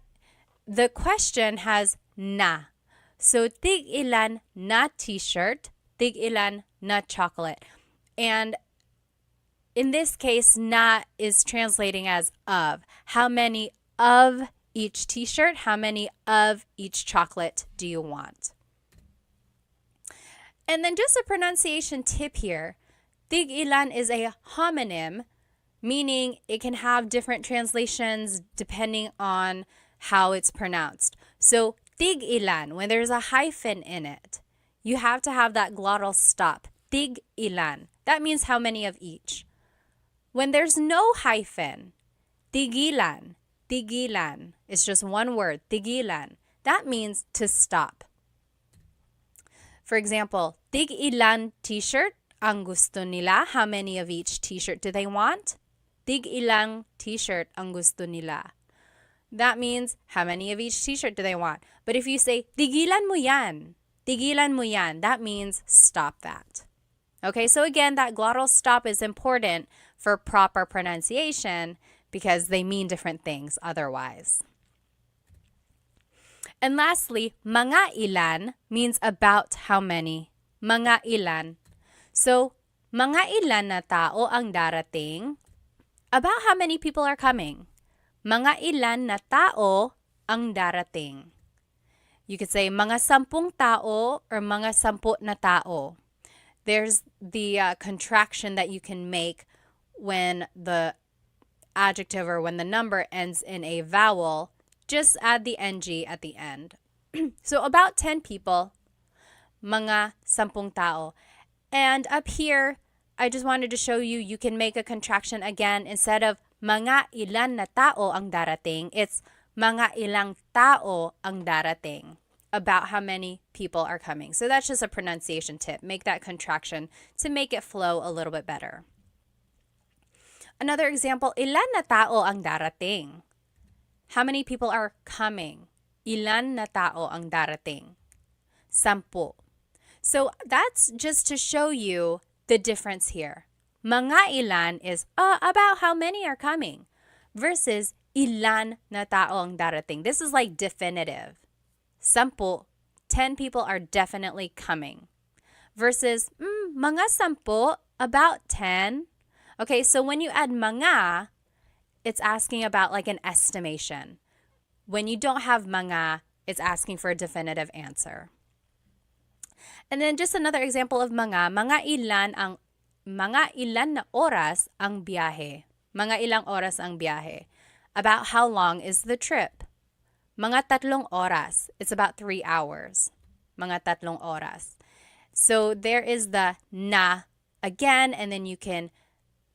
the question has na. So tig ilan na t-shirt, tig ilan na chocolate. And in this case, na is translating as of. How many of each t-shirt, how many of each chocolate do you want? And then just a pronunciation tip here. Tig ilan is a homonym, meaning it can have different translations depending on how it's pronounced. So tig ilan, when there's a hyphen in it, you have to have that glottal stop. Tig ilan. That means how many of each. When there's no hyphen, tigilan, tigilan. It's just one word, tigilan. That means to stop. For example, tig ilan t-shirt ang gusto nila. How many of each t-shirt do they want? Tig ilang t-shirt ang gusto nila. That means how many of each t-shirt do they want? But if you say, tigilan mo yan, that means stop that. Okay, so again, that glottal stop is important for proper pronunciation because they mean different things otherwise. And lastly, mga ilan means about how many. Mga ilan. So, mga ilan na tao ang darating? About how many people are coming. Mga ilan na tao ang darating. You could say mga 10 tao or mga 10 na tao. There's the contraction that you can make when the adjective or when the number ends in a vowel. Just add the ng at the end. So about 10 people, mga 10 tao. And up here, I just wanted to show you, you can make a contraction again. Instead of mga ilan na tao ang darating, it's mga ilang tao ang darating. About how many people are coming. So that's just a pronunciation tip. Make that contraction to make it flow a little bit better. Another example, ilan na tao ang darating? How many people are coming? Ilan na tao ang darating? 10. So that's just to show you the difference here. Mga ilan is about how many are coming versus ilan na tao ang darating. This is like definitive. 10 people are definitely coming. Versus mga 10, about 10. Okay, so when you add mga, it's asking about like an estimation. When you don't have mga, it's asking for a definitive answer. And then just another example of mga ilan na oras ang biyahe. Mga ilang oras ang biyahe. About how long is the trip? Mga 3 oras. It's about 3 hours. Mga 3 oras. So there is the na again, and then you can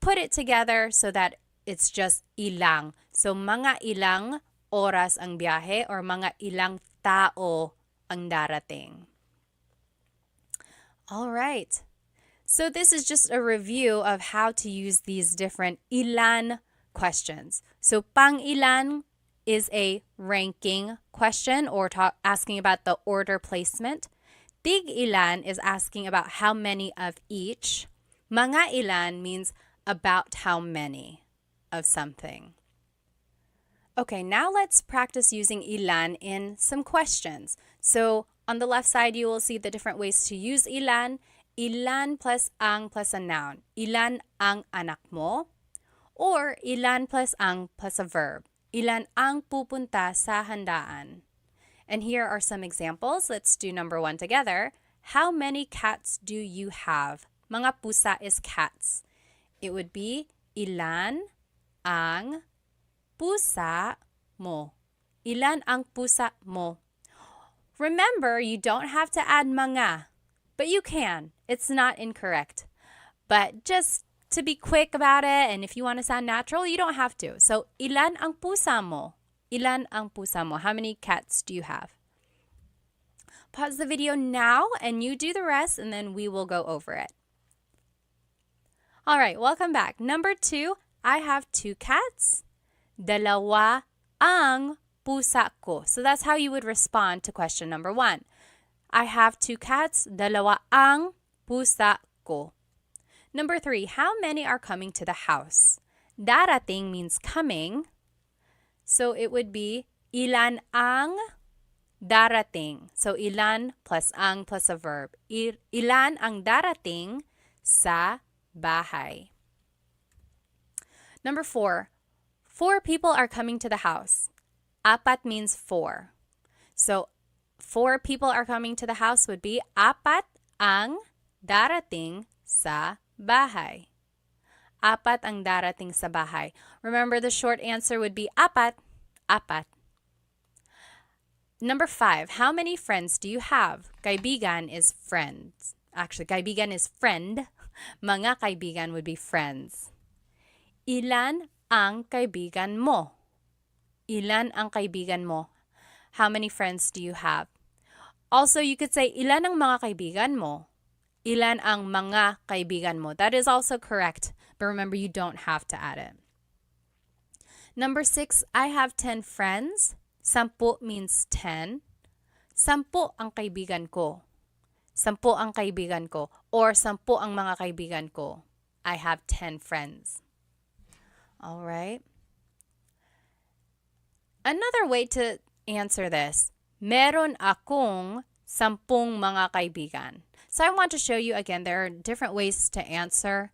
put it together so that it's just ilang. So mga ilang oras ang biyahe or mga ilang tao ang darating. All right. So this is just a review of how to use these different ilan questions. So pang ilan is a ranking question or asking about the order placement. Tig ilan is asking about how many of each. Mga ilan means about how many of something. Okay, now let's practice using ilan in some questions. So on the left side, you will see the different ways to use ilan. Ilan plus ang plus a noun. Ilan ang anak mo? Or ilan plus ang plus a verb. Ilan ang pupunta sa handaan? And here are some examples. Let's do number 1 together. How many cats do you have? Mga pusa is cats. It would be ilan ang pusa mo. Ilan ang pusa mo? Remember, you don't have to add mga, but you can. It's not incorrect. But just to be quick about it, and if you want to sound natural, you don't have to. So, ilan ang pusa mo? Ilan ang pusa mo? How many cats do you have? Pause the video now and you do the rest and then we will go over it. All right, welcome back. Number 2, I have 2 cats. Dalawa ang pusa ko. So that's how you would respond to question number 1. I have 2 cats. Dalawa ang pusa ko. Number 3, how many are coming to the house? Darating means coming. So it would be ilan ang darating. So ilan plus ang plus a verb. Ilan ang darating sa bahay. Number 4, 4 people are coming to the house. Apat means 4. So 4 people are coming to the house would be apat ang darating sa bahay. Apat ang darating sa bahay. Remember, the short answer would be apat, apat. Number 5, how many friends do you have? Kaibigan is friends. Actually, kaibigan is friend. Mga kaibigan would be friends. Ilan ang kaibigan mo? Ilan ang kaibigan mo? How many friends do you have? Also, you could say, ilan ang mga kaibigan mo? Ilan ang mga kaibigan mo? That is also correct, but remember, you don't have to add it. Number 6, I have 10 friends. 10 means 10. 10 ang kaibigan ko. 10 ang kaibigan ko. Or 10 ang mga kaibigan ko. I have 10 friends. All right. Another way to answer this, meron akong 10 mga kaibigan. So I want to show you again, there are different ways to answer.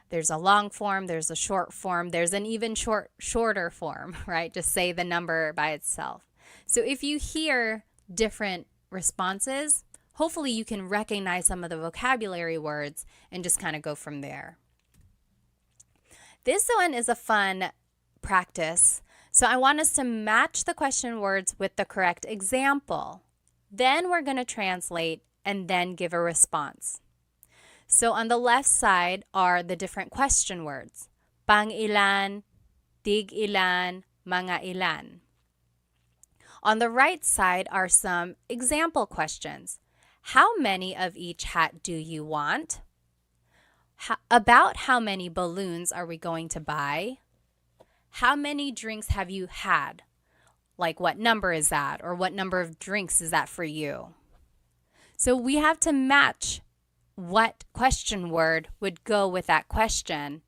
There's a long form, there's a short form, there's an even shorter form, right? Just say the number by itself. So if you hear different responses, hopefully you can recognize some of the vocabulary words and just kind of go from there. This one is a fun practice. So I want us to match the question words with the correct example. Then we're going to translate and then give a response. So on the left side are the different question words. Pang ilan, tig ilan, mga ilan. On the right side are some example questions. How many of each hat do you want? About how many balloons are we going to buy? How many drinks have you had? Like, what number is that? Or what number of drinks is that for you? So we have to match what question word would go with that question,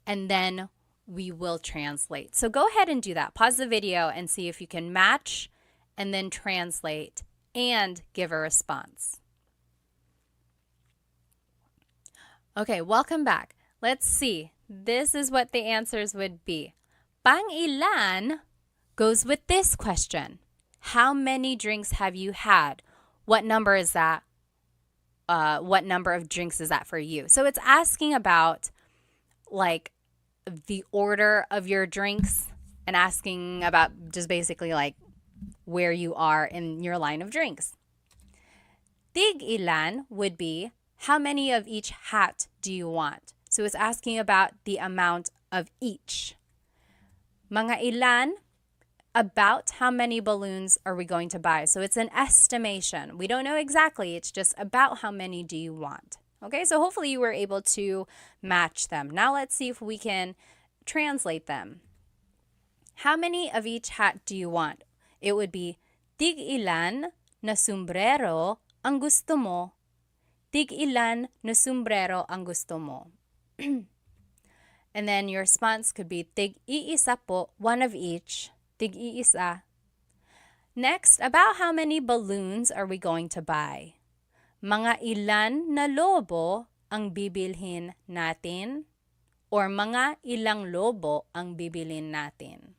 and then we will translate. So go ahead and do that. Pause the video and see if you can match and then translate and give a response. Okay, welcome back. Let's see. This is what the answers would be. Pang ilan goes with this question. How many drinks have you had? What number is that? What number of drinks is that for you? So it's asking about like the order of your drinks and asking about just basically like where you are in your line of drinks. Tig ilan would be how many of each hat do you want? So it's asking about the amount of each. Mga ilan, about how many balloons are we going to buy? So it's an estimation. We don't know exactly. It's just about how many do you want. Okay, so hopefully you were able to match them. Now let's see if we can translate them. How many of each hat do you want? It would be, tig ilan na sombrero ang gusto mo? Tig ilan na sombrero ang gusto mo? And then your response could be, tig iisa po, one of each. Tig iisa. Next, about how many balloons are we going to buy? Mga ilan na lobo ang bibilhin natin? Or mga ilang lobo ang bibilhin natin?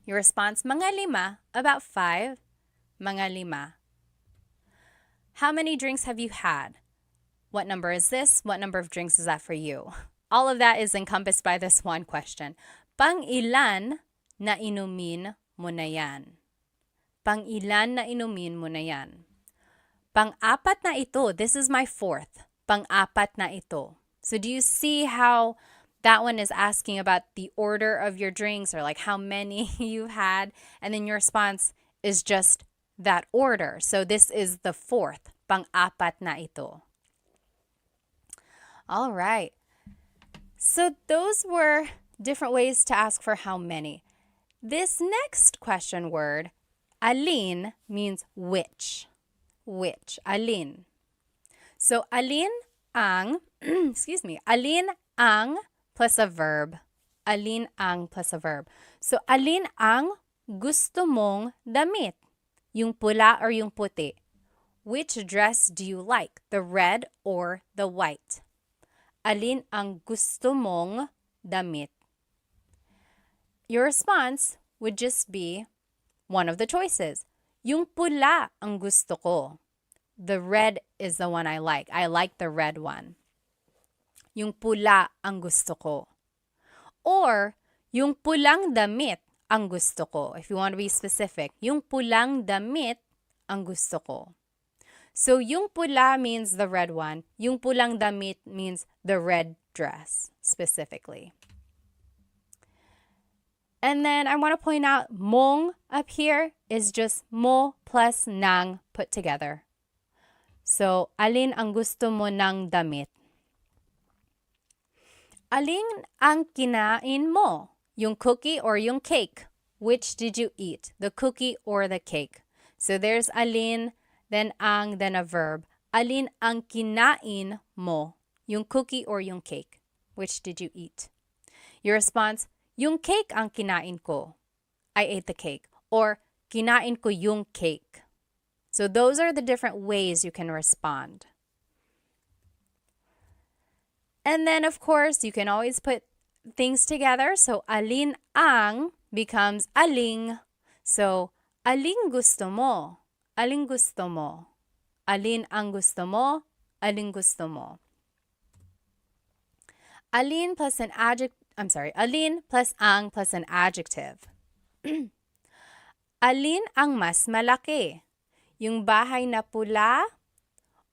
Your response, mga 5, about 5. Mga 5. How many drinks have you had? What number is this? What number of drinks is that for you? All of that is encompassed by this one question. Pang ilan na inumin mo na yan? Pang ilan na inumin mo na yan? Pang-apat na ito. This is my 4th. Pang-apat na ito. So do you see how that one is asking about the order of your drinks or like how many you've had? And then your response is just that order. So this is the fourth. Pang-apat na ito. All right. So those were different ways to ask for how many. This next question word, alin, means which. Which. Alin. So alin ang, excuse me, alin ang plus a verb. Alin ang plus a verb. So alin ang gusto mong damit? Yung pula or yung puti? Which dress do you like? The red or the white? Alin ang gusto mong damit? Your response would just be one of the choices. Yung pula ang gusto ko. The red is the one I like. I like the red one. Yung pula ang gusto ko. Or, yung pulang damit ang gusto ko. If you want to be specific, yung pulang damit ang gusto ko. So, yung pula means the red one. Yung pulang damit means the red dress, specifically. And then I want to point out, mong up here is just mo plus nang put together. So, alin ang gusto mo ng damit? Alin ang kinain mo? Yung cookie or yung cake? Which did you eat? The cookie or the cake? So, there's alin, then ang, then a verb. Alin ang kinain mo? Yung cookie or yung cake? Which did you eat? Your response, yung cake ang kinain ko. I ate the cake. Or, kinain ko yung cake. So those are the different ways you can respond. And then, of course, you can always put things together. So, alin ang becomes aling. So, aling gusto mo? Aling gusto mo? Alin ang gusto mo? Aling gusto mo? Alin plus an adjective. Alin plus ang plus an adjective. Alin ang mas malaki? Yung bahay na pula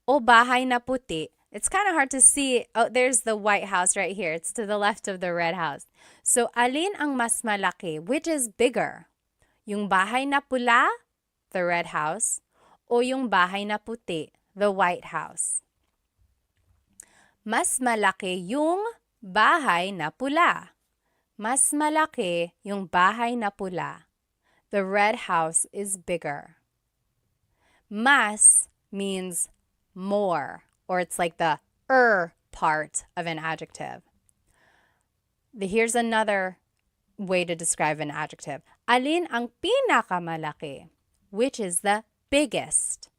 o bahay na puti? It's kind of hard to see. Oh, there's the white house right here. It's to the left of the red house. So, alin ang mas malaki? Which is bigger? Yung bahay na pula, the red house, o yung bahay na puti, the white house? Mas malaki yung bahay na pula. Mas malaki yung bahay na pula. The red house is bigger. Mas means more, or it's like the part of an adjective. Here's another way to describe an adjective. Alin ang pinakamalaki? Which is the biggest?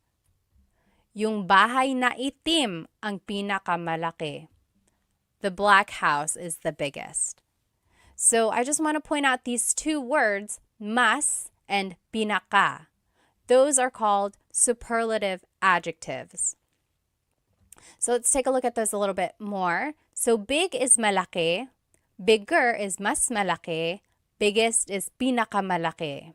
Yung bahay na itim ang pinakamalaki. The black house is the biggest. So I just want to point out these two words, mas and pinaka. Those are called superlative adjectives. So let's take a look at those a little bit more. So big is malaki, bigger is mas malaki, biggest is pinakamalaki.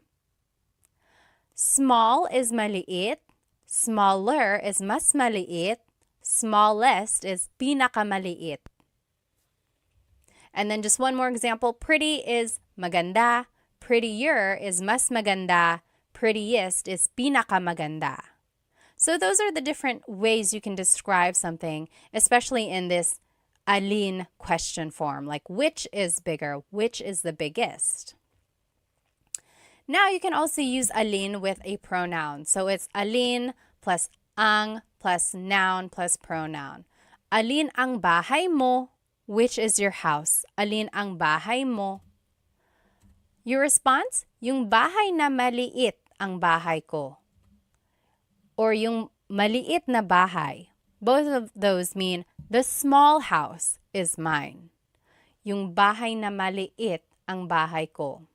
Small is maliit, smaller is mas maliit, smallest is pinakamaliit. And then just one more example, pretty is maganda, prettier is mas maganda, prettiest is pinakamaganda. So those are the different ways you can describe something, especially in this alin question form, like which is bigger, which is the biggest. Now you can also use alin with a pronoun. So it's alin plus ang plus noun plus pronoun. Alin ang bahay mo? Which is your house? Alin ang bahay mo? Your response? Yung bahay na maliit ang bahay ko. Or yung maliit na bahay. Both of those mean the small house is mine. Yung bahay na maliit ang bahay ko.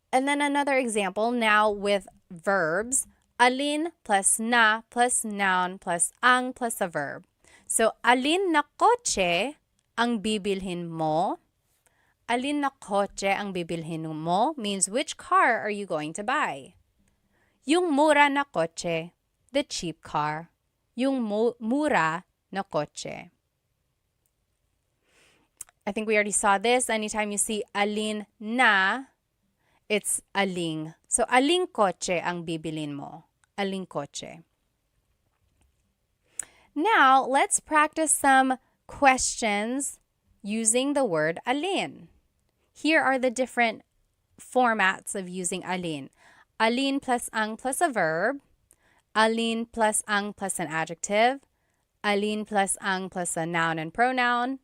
And then another example now with verbs. Alin plus na plus noun plus ang plus a verb. So, alin na kotse ang bibilhin mo? Alin na kotse ang bibilhin mo means which car are you going to buy? Yung mura na kotse, the cheap car. Yung mura na kotse. I think we already saw this. Anytime you see alin na, it's aling. So, aling kotse ang bibilin mo? Aling kotse. Now, let's practice some questions using the word alin. Here are the different formats of using alin. Alin plus ang plus a verb. Alin plus ang plus an adjective. Alin plus ang plus a noun and pronoun.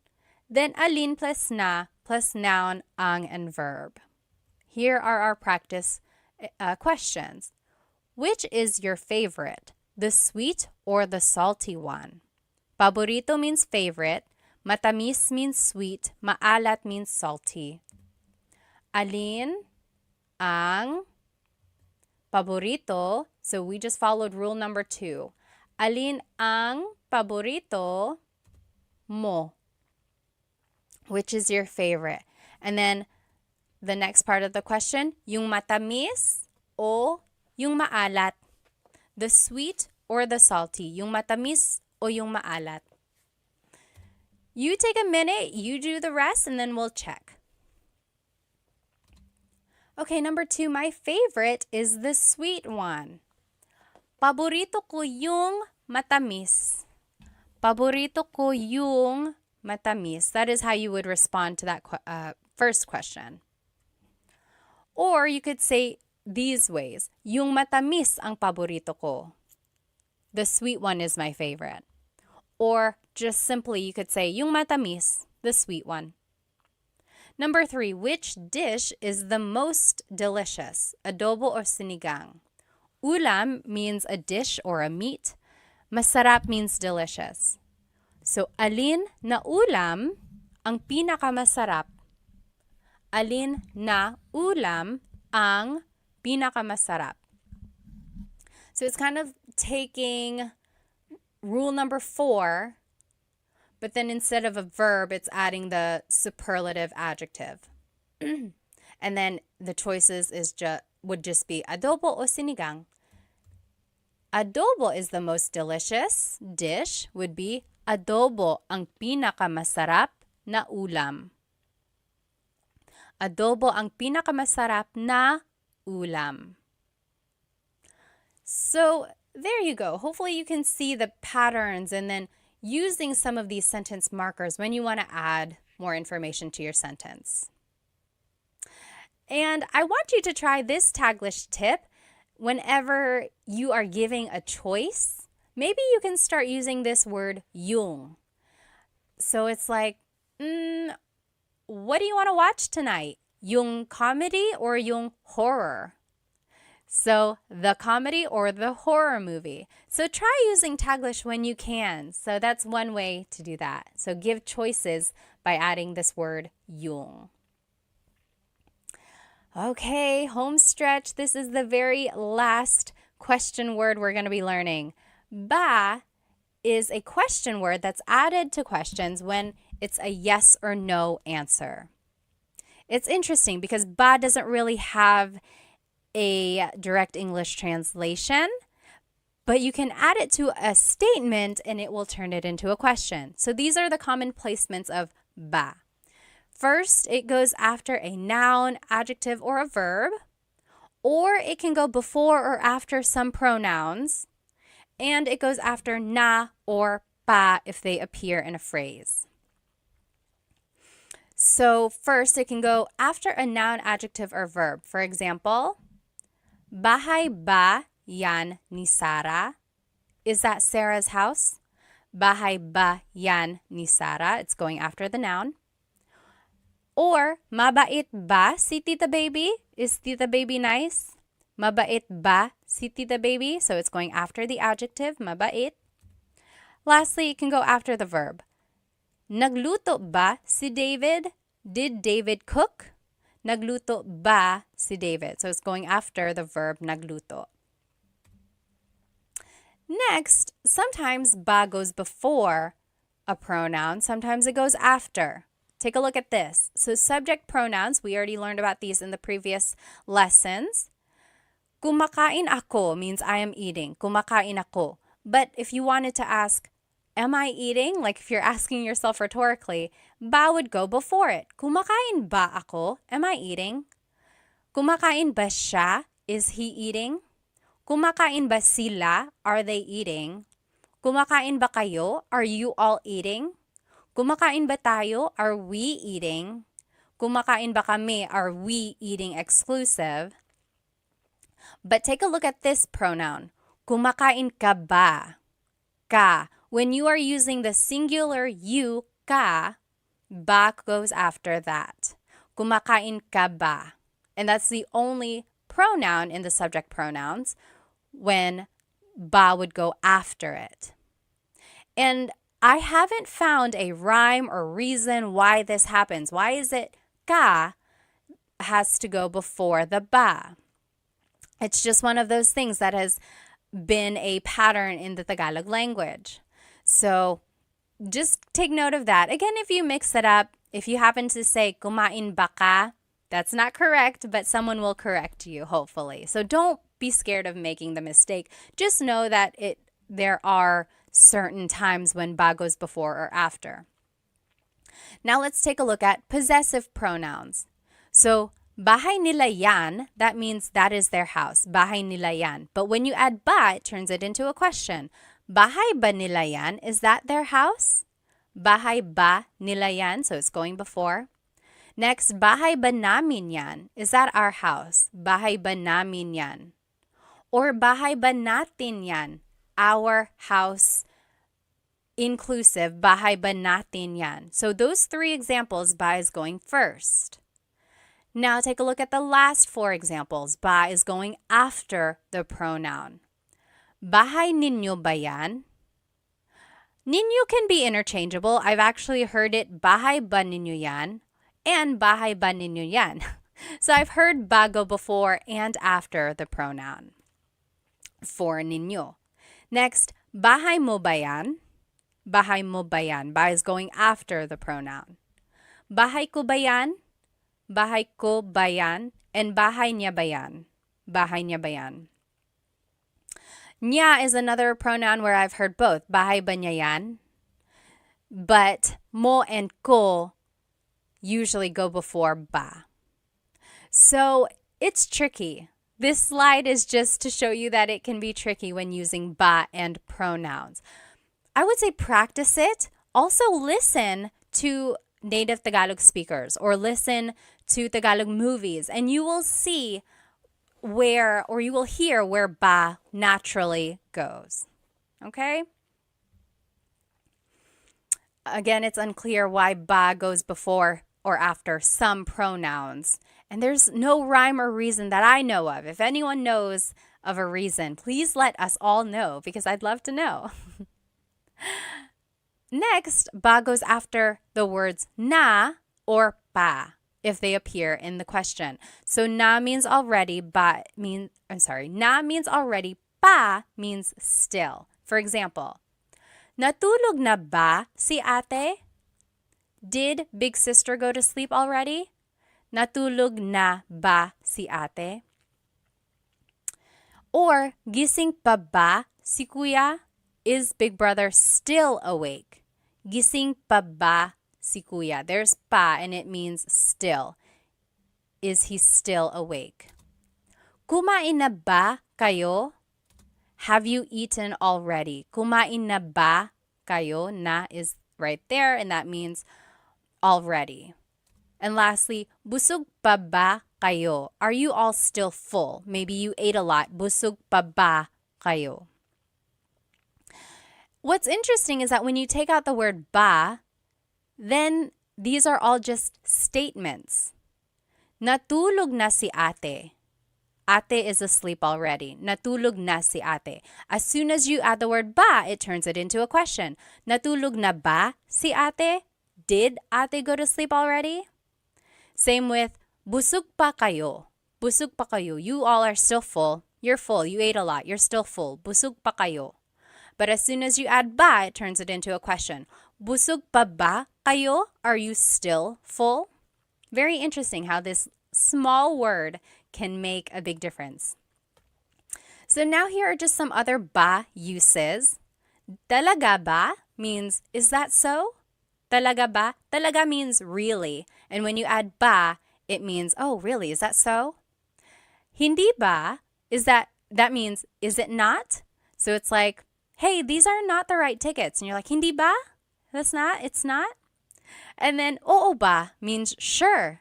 Then alin plus na plus noun, ang, and verb. Here are our practice questions. Which is your favorite? The sweet or the salty one? Paborito means favorite. Matamis means sweet. Maalat means salty. Alin ang paborito? So we just followed rule number 2. Alin ang paborito mo? Which is your favorite? And then the next part of the question, yung matamis o yung maalat? The sweet or the salty? Yung matamis o yung maalat? You take a minute, you do the rest, and then we'll check. Okay, number 2, my favorite is the sweet one. Paborito ko yung matamis. Paborito ko yung matamis. That is how you would respond to that first question. Or you could say these ways. Yung matamis ang paborito ko. The sweet one is my favorite. Or just simply you could say yung matamis, the sweet one. Number 3, which dish is the most delicious? Adobo or sinigang? Ulam means a dish or a meat. Masarap means delicious. So, alin na ulam ang pinakamasarap? Alin na ulam ang pinakamasarap? So, it's kind of taking rule number 4, but then instead of a verb, it's adding the superlative adjective. And then the choices would just be adobo o sinigang. Adobo is the most delicious dish, would be adobo ang pinakamasarap na ulam. Adobo ang pinakamasarap na ulam. So, there you go. Hopefully you can see the patterns and then using some of these sentence markers when you want to add more information to your sentence. And I want you to try this Taglish tip whenever you are giving a choice. Maybe you can start using this word yung. So it's like, what do you want to watch tonight? Yung comedy or yung horror? So the comedy or the horror movie. So try using Taglish when you can. So that's one way to do that. So give choices by adding this word yung. Okay, home stretch. This is the very last question word we're going to be learning. Ba is a question word that's added to questions when it's a yes or no answer. It's interesting because ba doesn't really have a direct English translation, but you can add it to a statement and it will turn it into a question. So these are the common placements of ba. First, it goes after a noun, adjective, or a verb, or it can go before or after some pronouns, and it goes after na or pa if they appear in a phrase. So first, it can go after a noun, adjective, or verb. For example, bahay ba yan ni Sarah? Is that Sarah's house? Bahay ba yan ni Sarah? It's going after the noun. Or, mabait ba si Tita Baby? Is Tita Baby nice? Mabait ba si Tita Baby? So it's going after the adjective, mabait. Lastly, it can go after the verb. Nagluto ba si David? Did David cook? Nagluto ba si David? So it's going after the verb nagluto. Next, sometimes ba goes before a pronoun. Sometimes it goes after. Take a look at this. So subject pronouns, we already learned about these in the previous lessons. Kumakain ako means I am eating. Kumakain ako. But if you wanted to ask, am I eating? Like if you're asking yourself rhetorically, ba would go before it. Kumakain ba ako? Am I eating? Kumakain ba siya? Is he eating? Kumakain ba sila? Are they eating? Kumakain ba kayo? Are you all eating? Kumakain ba tayo? Are we eating? Kumakain ba kami? Are we eating exclusive? But take a look at this pronoun. Kumakain ka ba? Ka. When you are using the singular you, ka, ba goes after that. Kumakain ka ba? And that's the only pronoun in the subject pronouns when ba would go after it. And I haven't found a rhyme or reason why this happens. Why is it ka has to go before the ba? It's just one of those things that has been a pattern in the Tagalog language. So just take note of that. Again, if you mix it up, if you happen to say kumain ba ka, that's not correct, but someone will correct you, hopefully. So don't be scared of making the mistake. Just know that there are certain times when ba goes before or after. Now let's take a look at possessive pronouns. So bahay nila yan, that means that is their house. Bahay nila yan. But when you add ba, it turns it into a question. Bahay ba nila yan? Is that their house? Bahay ba nila yan? So it's going before. Next, bahay ba namin yan? Is that our house? Bahay ba namin yan? Or bahay ba natin yan? Our house inclusive, bahay ba natin yan? So those three examples, ba is going first. Now take a look at the last four examples. Ba is going after the pronoun. Bahay ninyo ba yan? Ninyo can be interchangeable. I've actually heard it bahay ba ninyo yan and bahay ba ninyo yan. So I've heard ba go before and after the pronoun for ninyo. Next, bahay mo ba yan? Bahay mo ba yan? Ba is going after the pronoun. Bahay ko ba yan? Bahay ko ba yan? And bahay niya ba yan? Bahay niya ba yan? Niya is another pronoun where I've heard both. Bahay ba niya yan? But mo and ko usually go before ba. So it's tricky. This slide is just to show you that it can be tricky when using ba and pronouns. I would say practice it. Also listen to native Tagalog speakers or listen to Tagalog movies and you will see where, or you will hear where ba naturally goes. Okay? Again, it's unclear why ba goes before or after some pronouns. And there's no rhyme or reason that I know of. If anyone knows of a reason, please let us all know because I'd love to know. Next, ba goes after the words na or pa if they appear in the question. So na means already, na means already, pa means still. For example, natulog na ba si ate? Did big sister go to sleep already? Natulog na ba si ate? Or gising pa ba si kuya? Is big brother still awake? Gising pa ba si kuya? There's pa and it means still. Is he still awake? Kumain na ba kayo? Have you eaten already? Kumain na ba kayo? Na is right there and that means already. And lastly, busog pa ba kayo? Are you all still full? Maybe you ate a lot. Busog pa ba kayo? What's interesting is that when you take out the word ba, then these are all just statements. Natulog na si ate. Ate is asleep already. Natulog na si ate. As soon as you add the word ba, it turns it into a question. Natulog na ba si ate? Did ate go to sleep already? Same with busog pa kayo. Busog pa kayo. You all are still full. You're full. You ate a lot. You're still full. Busog pa kayo. But as soon as you add ba, it turns it into a question. Busog pa ba kayo? Are you still full? Very interesting how this small word can make a big difference. So now here are just some other ba uses. Talaga ba means, is that so? Talaga ba? Talaga means really. And when you add ba, it means, oh, really? Is that so? Hindi ba that means is it not? So it's like, hey, these are not the right tickets. And you're like, hindi ba? It's not. And then oo ba means sure.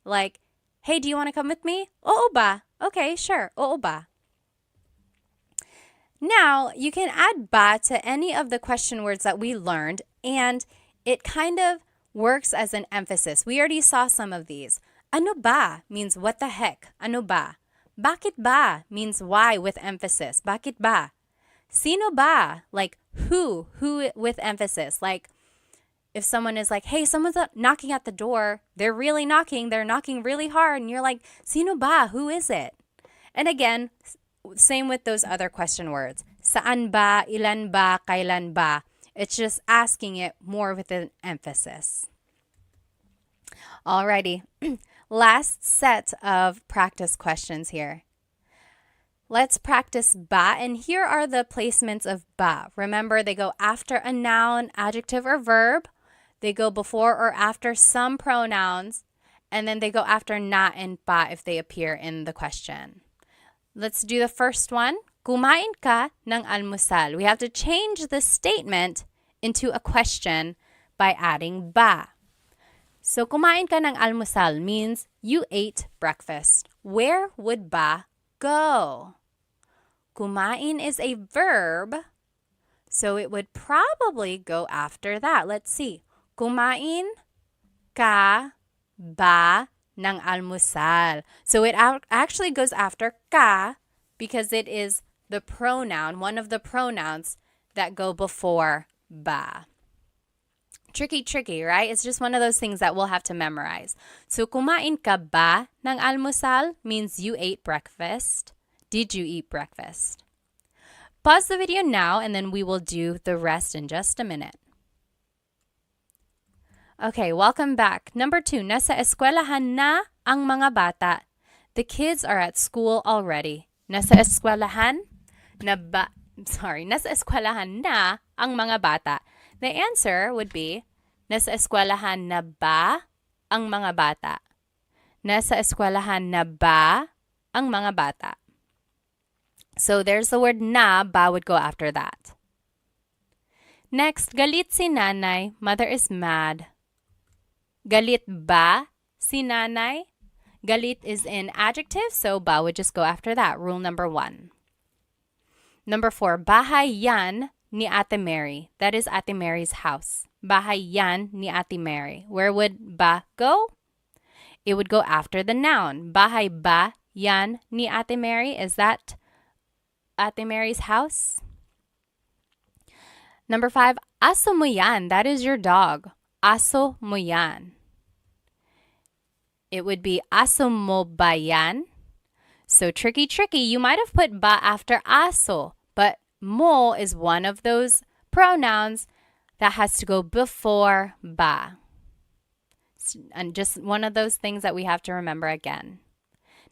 Like, hey, do you want to come with me? Oo ba? Okay, sure. Oo ba? Now, you can add ba to any of the question words that we learned, and it kind of works as an emphasis. We already saw some of these. Ano ba means what the heck? Ano ba? Bakit ba means why with emphasis. Bakit ba? Sino ba? Like who with emphasis. Like if someone is like, hey, someone's knocking at the door, they're really knocking, they're knocking really hard, and you're like, sino ba? Who is it? And again, same with those other question words. Saan ba, ilan ba, kailan ba? It's just asking it more with an emphasis. Alrighty, last set of practice questions here. Let's practice ba, and here are the placements of ba. Remember, they go after a noun, adjective, or verb. They go before or after some pronouns, and then they go after na and pa if they appear in the question. Let's do the first one. Kumain ka ng almusal. We have to change the statement into a question by adding ba. So, kumain ka ng almusal means you ate breakfast. Where would ba go? Kumain is a verb, so it would probably go after that. Let's see. Kumain ka ba ng almusal. So it actually goes after ka because it is the pronoun, one of the pronouns that go before ba. Tricky, right? It's just one of those things that we'll have to memorize. So kumain ka ba ng almusal means you ate breakfast. Did you eat breakfast? Pause the video now and then we will do the rest in just a minute. Okay, welcome back. Number 2, nasa eskwelahan na ang mga bata. The kids are at school already. Nasa eskwelahan nasa eskwelahan na ang mga bata. The answer would be, nasa eskwelahan na ba ang mga bata? Nasa eskwelahan na ba ang mga bata? So there's the word na, ba would go after that. Next, galit si nanay, mother is mad. Galit ba si nanay? Galit is an adjective, so ba would just go after that. Rule number 1. Number 4, bahay yan ni Ate Mary. That is Ate Mary's house. Bahay yan ni Ate Mary. Where would ba go? It would go after the noun. Bahay ba yan ni Ate Mary? Is that Ate Mary's house? Number 5, aso mo yan. That is your dog. Aso mo yan. It would be aso mo ba yan? So tricky. You might have put ba after aso, but mo is one of those pronouns that has to go before ba. And just one of those things that we have to remember again.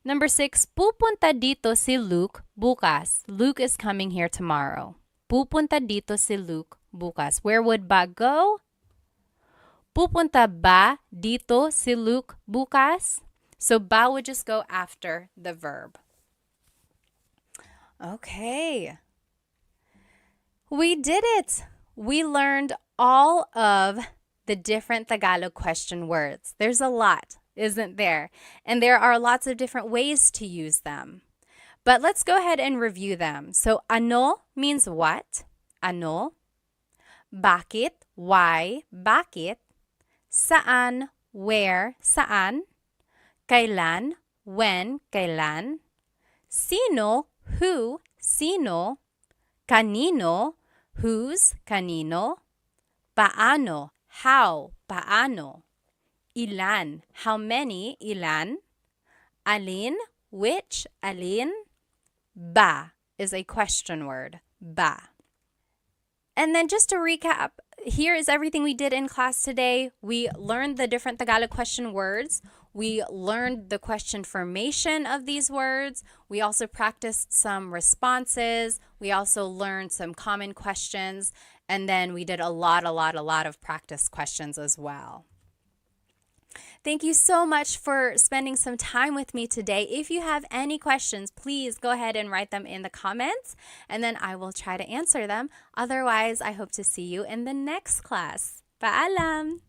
Number 6, pupunta dito si Luke bukas. Luke is coming here tomorrow. Pupunta dito si Luke bukas. Where would ba go? Pupunta ba dito si Luke bukas? So ba would just go after the verb. Okay. We did it. We learned all of the different Tagalog question words. There's a lot, isn't there? And there are lots of different ways to use them. But let's go ahead and review them. So ano means what? Ano. Bakit? Why? Bakit? Saan? Where? Saan? Kailan? When? Kailan? Sino? Who? Sino? Kanino? Whose? Kanino? Paano? How? Paano? Ilan? How many? Ilan? Alin? Which? Alin? Ba is a question word. Ba. And then just to recap, here is everything we did in class today. We learned the different Tagalog question words. We learned the question formation of these words. We also practiced some responses. We also learned some common questions. And then we did a lot of practice questions as well. Thank you so much for spending some time with me today. If you have any questions, please go ahead and write them in the comments, and then I will try to answer them. Otherwise, I hope to see you in the next class. Paalam!